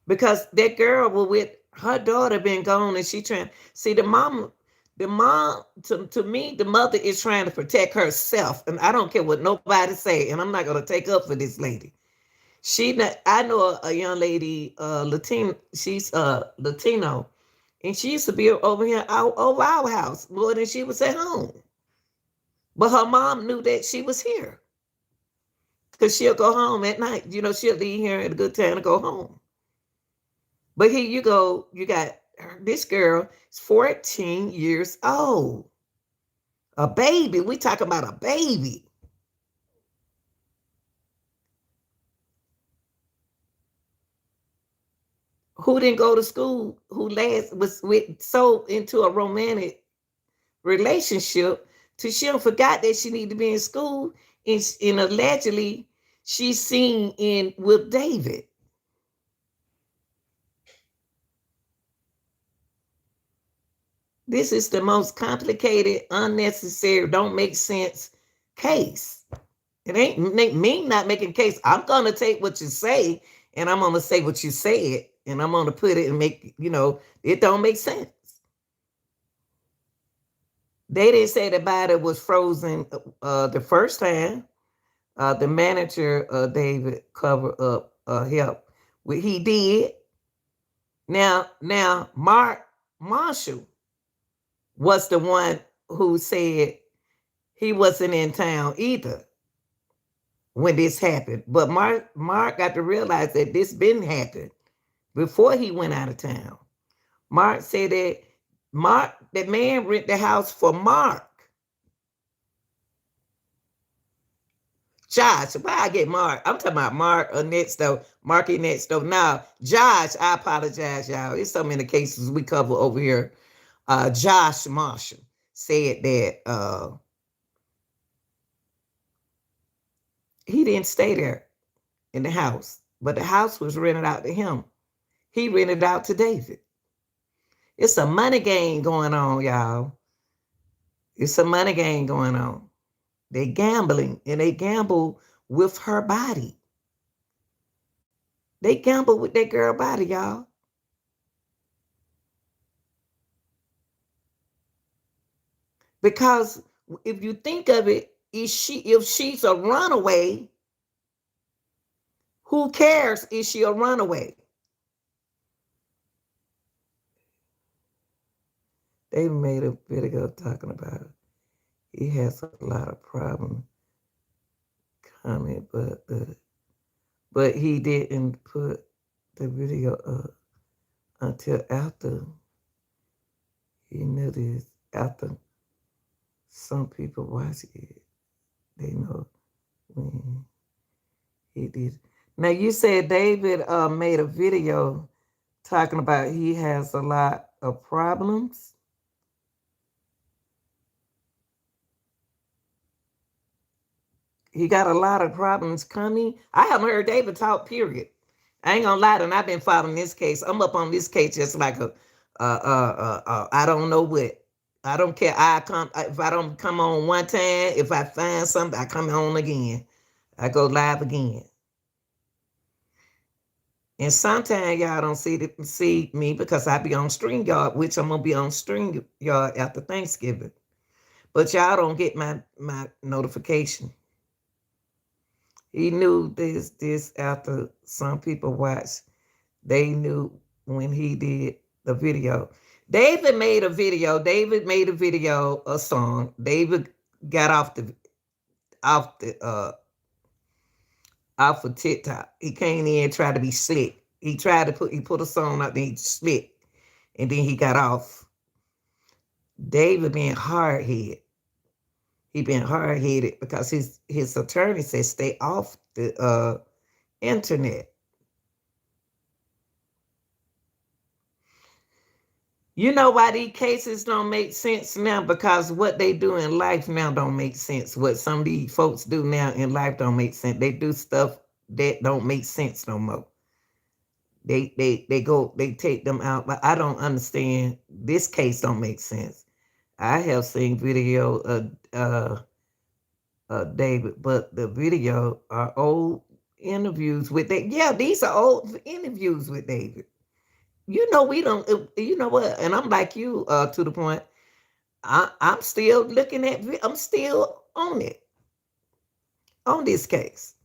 Because that girl was with her daughter been gone and she trying, see the mom, to me, the mother is trying to protect herself. And I don't care what nobody say, and I'm not going to take up for this lady. I know a young lady, she's Latino, and she used to be over here over our house more than she was at home. But her mom knew that she was here because she'll go home at night. You know, she'll leave here at a good time to go home. But here you go, you got this girl is 14 years old. A baby. We talk about a baby. Who didn't go to school, who last was with so into a romantic relationship till she forgot that she needed to be in school and allegedly she's seen in with David. This is the most complicated, unnecessary, don't make sense case. It ain't me not making case. I'm gonna take what you say and I'm gonna say what you said and I'm gonna put it and make, it don't make sense. They didn't say the body was frozen the first time. The manager, David, covered up help. He did. Now, Mark Marshall was the one who said he wasn't in town either when this happened. But Mark got to realize that this been happened before he went out of town. Mark said that man rent the house for Mark. Josh, why I get Mark? I'm talking about Mark or next though. Marky next though. Now, Josh, I apologize, y'all. There's so many cases we cover over here. Josh Marshall said that he didn't stay there in the house, but the house was rented out to him. He rented out to David. It's a money game going on, y'all. It's a money game going on. They gambling and they gamble with her body. They gamble with that girl body, y'all. Because if you think of it, if she's a runaway, who cares? Is she a runaway? They made a video talking about he has a lot of problems coming, but he didn't put the video up until after he knew this. After some people watch it, they know when he did. Now you said David made a video talking about he has a lot of problems. He got a lot of problems coming. I haven't heard David talk. Period. I ain't gonna lie, and I've been following this case. I'm up on this case just like a, I don't know what. I don't care. I come if I don't come on one time. If I find something, I come on again. I go live again. And sometimes y'all don't see me because I be on StreamYard, which I'm gonna be on StreamYard after Thanksgiving. But y'all don't get my notification. He knew this after some people watched. They knew when he did the video. David made a video. David made a video, a song. David got off the off of TikTok. He came in and tried to be slick. He put a song out, then he slick, and then he got off. David being hard headed. He been hard headed because his attorney said stay off the internet. You know why these cases don't make sense now? Because what they do in life now don't make sense. What some of these folks do now in life don't make sense. They do stuff that don't make sense no more. They take them out. But I don't understand. This case don't make sense. I have seen video of David, but the video are old interviews with David. Yeah, these are old interviews with David. You know we don't. You know what? And I'm like you to the point. I'm still looking at. I'm still on it on this case.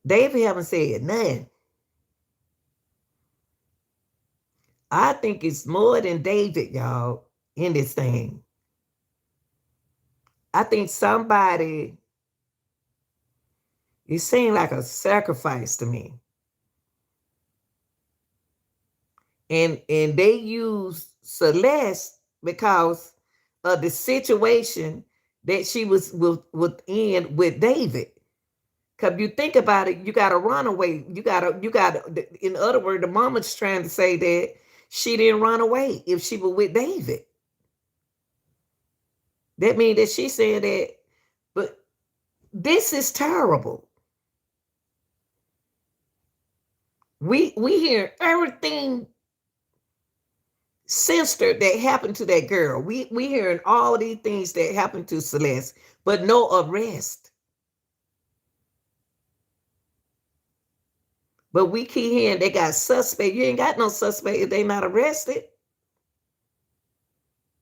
David haven't said nothing. I think it's more than David, y'all, in this thing. I think somebody. It seemed like a sacrifice to me. And they used Celeste because of the situation that she was within with David. Cause you think about it, you got to run away. You got to. In other words, the mama's trying to say that she didn't run away if she was with David. That means that she said that. But this is terrible. We hear everything sinister that happened to that girl. We hearing all these things that happened to Celeste, but no arrest. But we keep hearing they got suspect. You ain't got no suspect if they not arrested.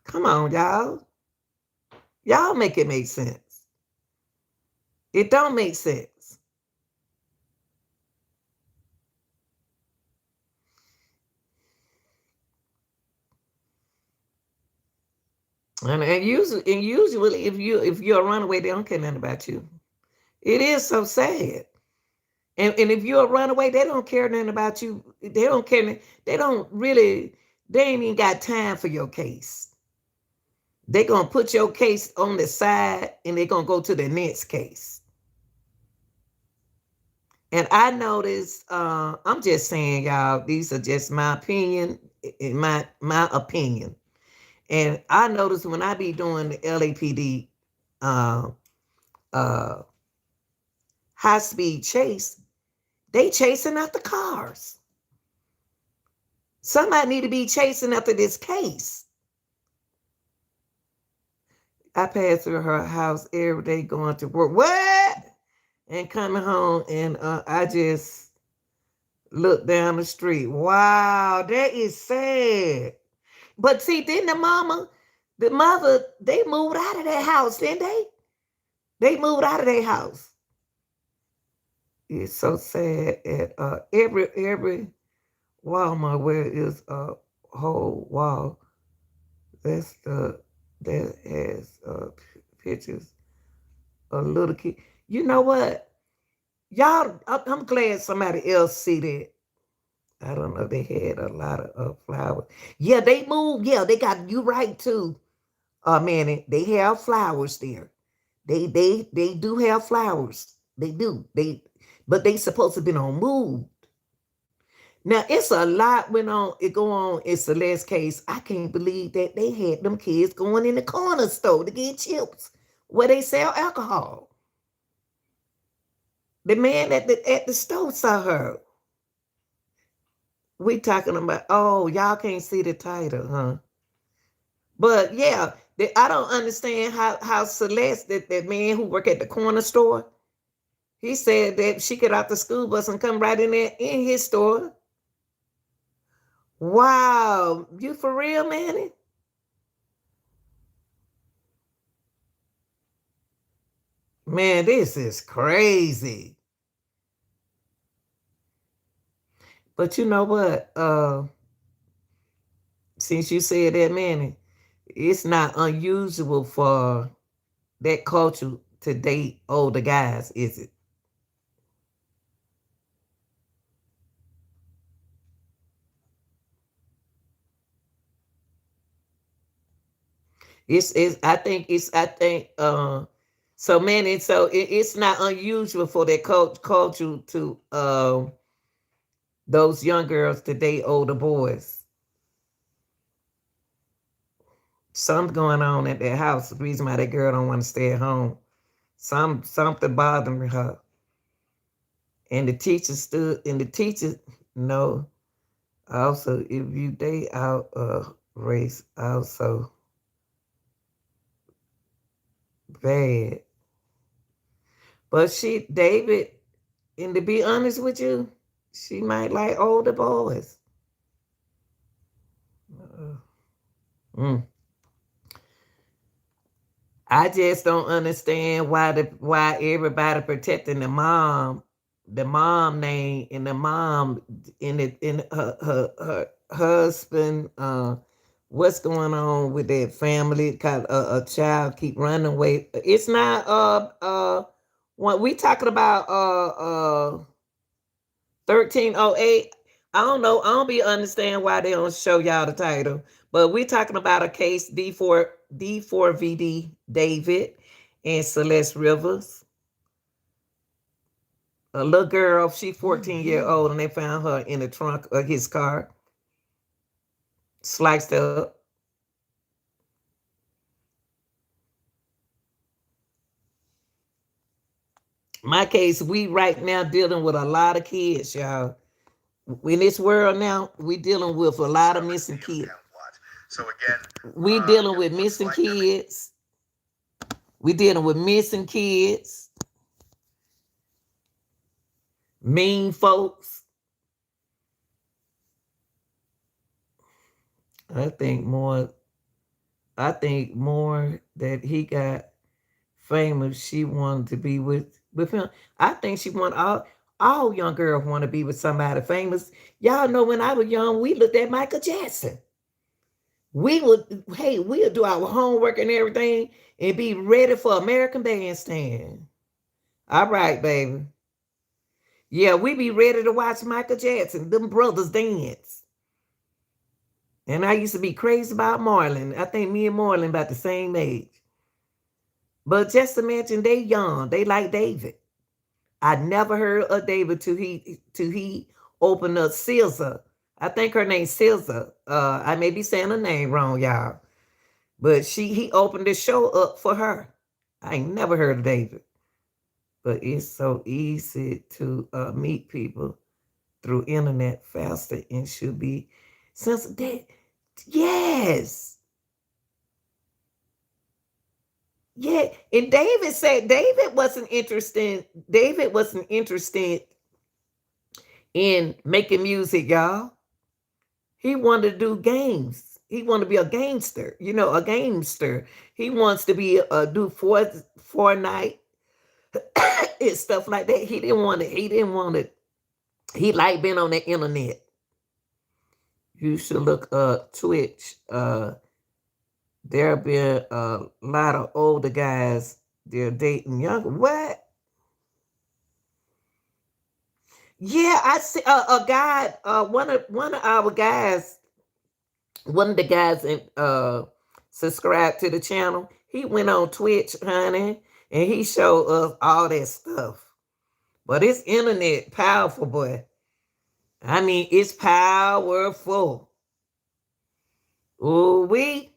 Come on, y'all. Y'all make it make sense. It don't make sense. And usually if you're a runaway, they don't care nothing about you. It is so sad. And if you're a runaway, they don't care nothing about you. They don't care. They don't really. They ain't even got time for your case. They're gonna put your case on the side, and they're gonna go to the next case. And I noticed. I'm just saying, y'all. These are just my opinion. In my opinion. And I noticed when I be doing the LAPD uh, uh, high speed chase, they chasing after cars. Somebody need to be chasing after this case. I pass through her house every day going to work. What? And coming home, and I just look down the street. Wow, that is sad. But see, then the mother, they moved out of that house, didn't they? They moved out of their house. It's so sad at every Walmart where is a whole wall. That's the that has pictures of little kid. You know what? Y'all, I'm glad somebody else see that. I don't know. They had a lot of flowers. Yeah, they moved. Yeah, they got you right too. Manny, they have flowers there. They do have flowers. They do. But they supposed to been on move. Now it's a lot went on. It go on in Celeste case. I can't believe that they had them kids going in the corner store to get chips where they sell alcohol. The man at the store saw her. We talking about, oh, y'all can't see the title, huh? But yeah, I don't understand how Celeste, that man who work at the corner store, he said that she get out the school bus and come right in there in his store. Wow, you for real, Manny? Man, this is crazy. But you know what? Since you said that, Manny, it's not unusual for that culture to date older guys, is it? It's I think so Manny, so it's not unusual for that culture to those young girls to date older boys. Something going on at their house. The reason why that girl don't want to stay at home. Something bothering her. And the teacher stood and the teacher no. Also, if you date out race, also bad. But David, and to be honest with you, she might like older boys. Mm. I just don't understand why everybody protecting the mom name and the mom in her husband. What's going on with that family? Cause a child keep running away. It's not when we talking about 1308. I don't know. I don't be understand why they don't show y'all the title. But we talking about a case D4VD David and Celeste Rivers. A little girl, she 14-year-old, and they found her in the trunk of his car, sliced up. My case, we right now dealing with a lot of kids, y'all. In this world now, we dealing with a lot of missing kids. So again, We dealing with missing kids. We dealing with missing kids, mean folks. I think more. I think more that he got famous. She wanted to be with him. I think she want all young girls want to be with somebody famous. Y'all know when I was young, we looked at Michael Jackson. We would, hey, we'll do our homework and everything and be ready for American Bandstand. All right, baby. Yeah, we be ready to watch Michael Jackson, them brothers dance. And I used to be crazy about Marlon. I think me and Marlon about the same age. But just imagine they young, they like David. I never heard of David till he opened up Silza. I think her name's Silza. I may be saying her name wrong, y'all. But he opened the show up for her. I ain't never heard of David. But it's so easy to meet people through internet faster and should be since that. Yes. Yeah. And David said David wasn't interested in making music, y'all. He wanted to do games. He wanted to be a gangster, a gamester. He wants to be do Fortnite and stuff like that. He didn't want it. He didn't want it. He liked being on the internet. You should look Twitch. There been a lot of older guys they're dating younger. What? Yeah, I see a guy. One of our guys, one of the guys in subscribed to the channel. He went on Twitch, honey, and he showed us all that stuff. But it's internet powerful, boy. I mean, it's powerful. Ooh we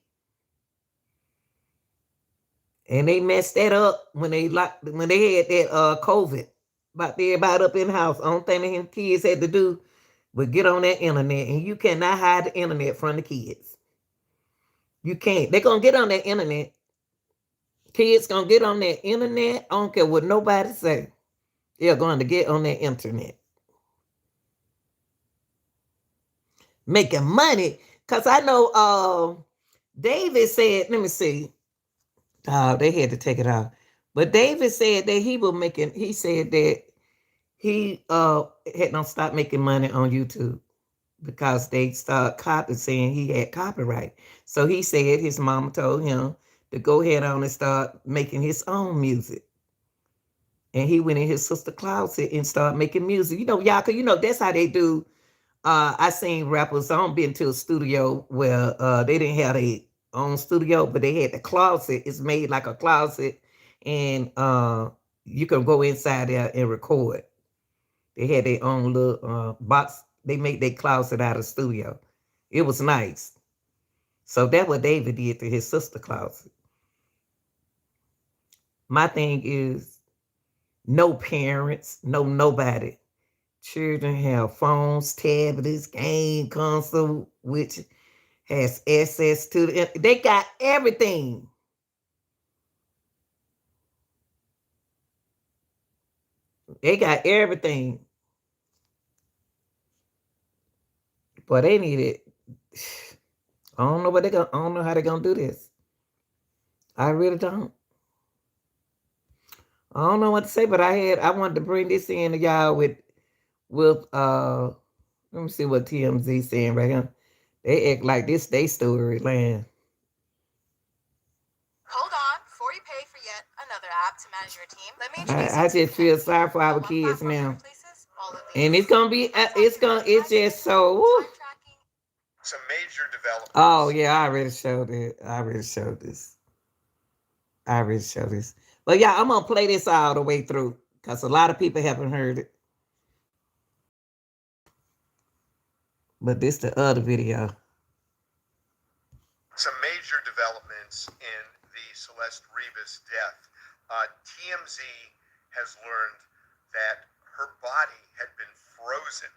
and they messed that up when they had that COVID. About everybody up in the house. Only thing them kids had to do was get on that internet, and you cannot hide the internet from the kids. You can't. They're gonna get on that internet. Kids gonna get on that internet. I don't care what nobody say. They're going to get on that internet. Making money. Cause I know David said, let me see. They had to take it out. But David said that he said that he had not stopped making money on YouTube because they start saying he had copyright. So he said his mama told him to go ahead on and start making his own music. And he went in his sister closet and started making music. You know, y'all, cause you know that's how they do. I seen rappers. I don't been to a studio where they didn't have their own studio, but they had the closet. It's made like a closet, and you can go inside there and record. They had their own little box. They made their closet out of studio. It was nice. So that's what David did to his sister closet. My thing is no parents, no nobody. Children have phones, tablets, game console, which has access to they got everything. They got everything. But they need it. I don't know what they gonna I don't know how they're gonna do this. I really don't. I don't know what to say, but I wanted to bring this in to y'all with let me see what TMZ saying right here. They act like this they story land. Hold on, before you pay for yet another app to manage your team, let me introduce I you to just feel Connect. sorry for our Now, one kids platform that now. replaces all of And these. it's gonna be it's just so woo. Some major developments. Oh yeah, I already showed it. I already showed this. I already showed this. But yeah, I'm gonna play this all the way through because a lot of people haven't heard it. But this the other video. Some major developments in the Celeste Rivas death. TMZ has learned that her body had been frozen,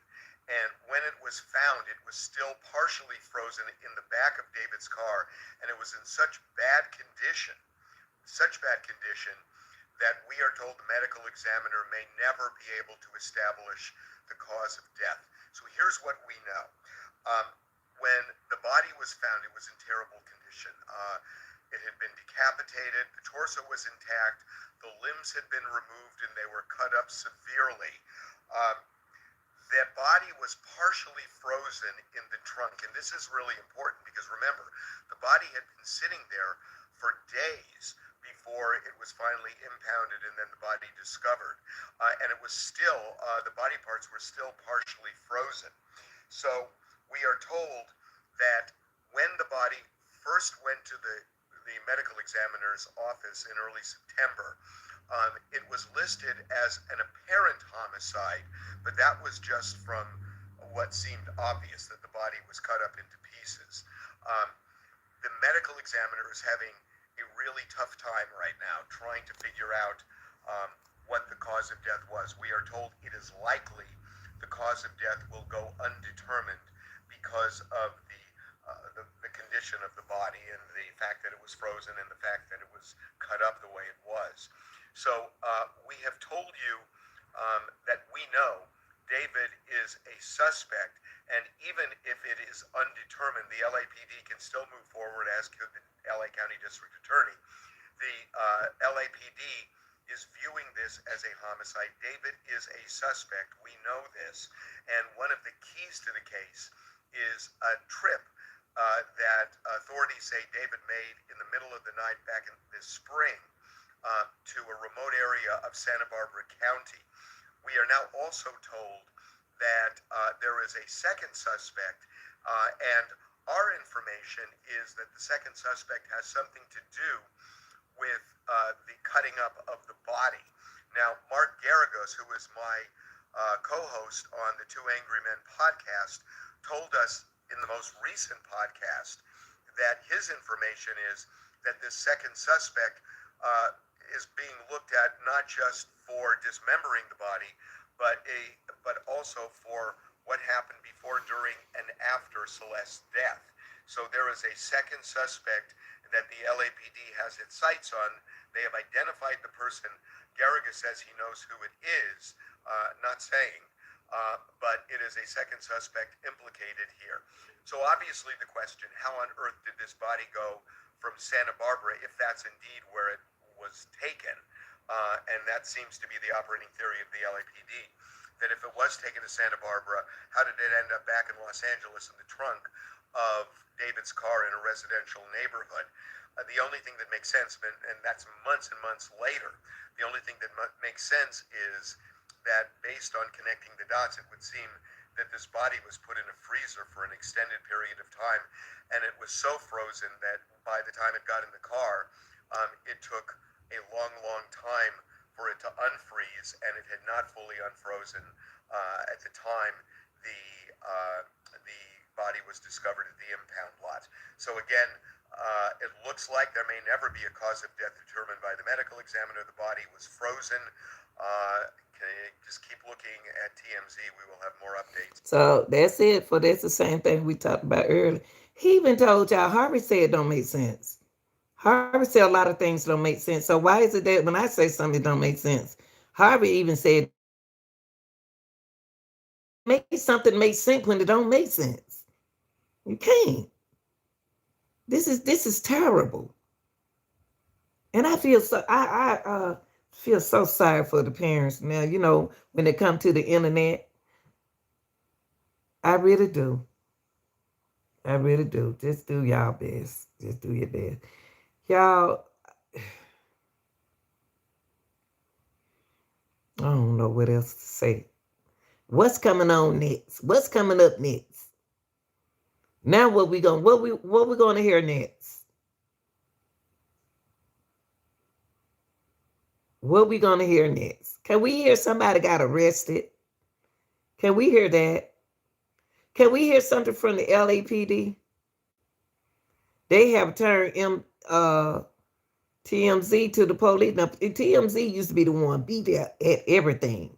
and when it was found, it was still partially frozen in the back of David's car, and it was in such bad condition that we are told the medical examiner may never be able to establish the cause of death. So here's what we know. When the body was found, it was in terrible condition. It had been decapitated, the torso was intact, the limbs had been removed, and they were cut up severely. That body was partially frozen in the trunk, and this is really important because remember, the body had been sitting there for days before it was finally impounded and then the body discovered. And it was still, the body parts were still partially frozen. So we are told that when the body first went to the medical examiner's office in early September, it was listed as an apparent homicide, but that was just from what seemed obvious, that the body was cut up into pieces. The medical examiner is having a really tough time right now trying to figure out what the cause of death was. We are told it is likely the cause of death will go undetermined because of the condition of the body and the fact that it was frozen and the fact that it was cut up the way it was. So we have told you that we know David is a suspect, and even if it is undetermined, the LAPD can still move forward, as could the LA County District Attorney. The LAPD is viewing this as a homicide. David is a suspect. We know this. And one of the keys to the case is a trip that authorities say David made in the middle of the night back in this spring to a remote area of Santa Barbara County. We are now also told that there is a second suspect, and our information is that the second suspect has something to do with the cutting up of the body. Now, Mark Garagos, who is my co-host on the Two Angry Men podcast, told us in the most recent podcast that his information is that this second suspect is being looked at not just for dismembering the body, but also for what happened before, during, and after Celeste's death. So there is a second suspect that the LAPD has its sights on. They have identified the person. Garriga says he knows who it is, not saying, but it is a second suspect implicated here. So obviously the question, how on earth did this body go from Santa Barbara, if that's indeed where it was taken? And that seems to be the operating theory of the LAPD, that if it was taken to Santa Barbara, how did it end up back in Los Angeles in the trunk of David's car in a residential neighborhood? The only thing that makes sense, and that's months and months later, the only thing that makes sense is that based on connecting the dots, it would seem that this body was put in a freezer for an extended period of time, and it was so frozen that by the time it got in the car, it took a long, long time for it to unfreeze, and it had not fully unfrozen at the time the body was discovered at the impound lot. So again, it looks like there may never be a cause of death determined by the medical examiner. The body was frozen. Just keep looking at TMZ. We will have more updates. So that's it for that's the same thing we talked about earlier. He even told y'all, Harvey said it don't make sense. Harvey said a lot of things don't make sense. So why is it that when I say something it don't make sense? Harvey even said make something make sense when it don't make sense. You can't. This is terrible. And I feel so I feel so sorry for the parents now, when they come to the internet. I really do. I really do. Just do y'all best. Just do your best. Y'all, I don't know what else to say. What's coming on next? What's coming up next? Now what we gonna hear next? What we gonna hear next? Can we hear somebody got arrested? Can we hear that? Can we hear something from the LAPD? They have turned TMZ to the police. Now, TMZ used to be the one be there at everything.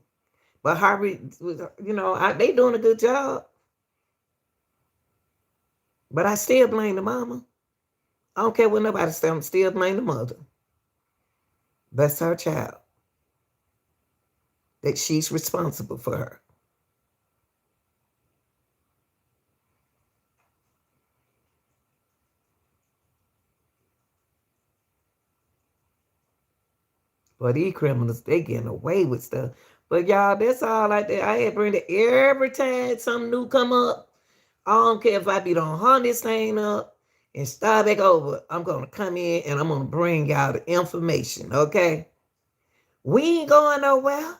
But Harvey, they doing a good job. But I still blame the mama. I don't care what nobody says, I'm still blame the mother. That's her child. That she's responsible for her. But these criminals, they getting away with stuff. But y'all, that's all like that. I had bring it every time something new come up. I don't care if I be done hunt this thing up and start back over. I'm gonna come in and I'm gonna bring y'all the information, okay? We ain't going nowhere.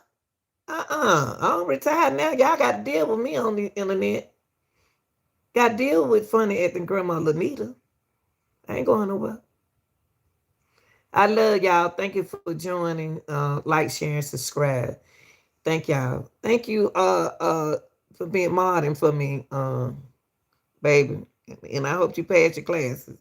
I don't retire now. Y'all got to deal with me on the internet. Got to deal with funny acting Grandma Lanita. I ain't going nowhere. I love y'all. Thank you for joining. Like, share, and subscribe. Thank y'all. Thank you for being modding for me, baby. And I hope you pass your classes.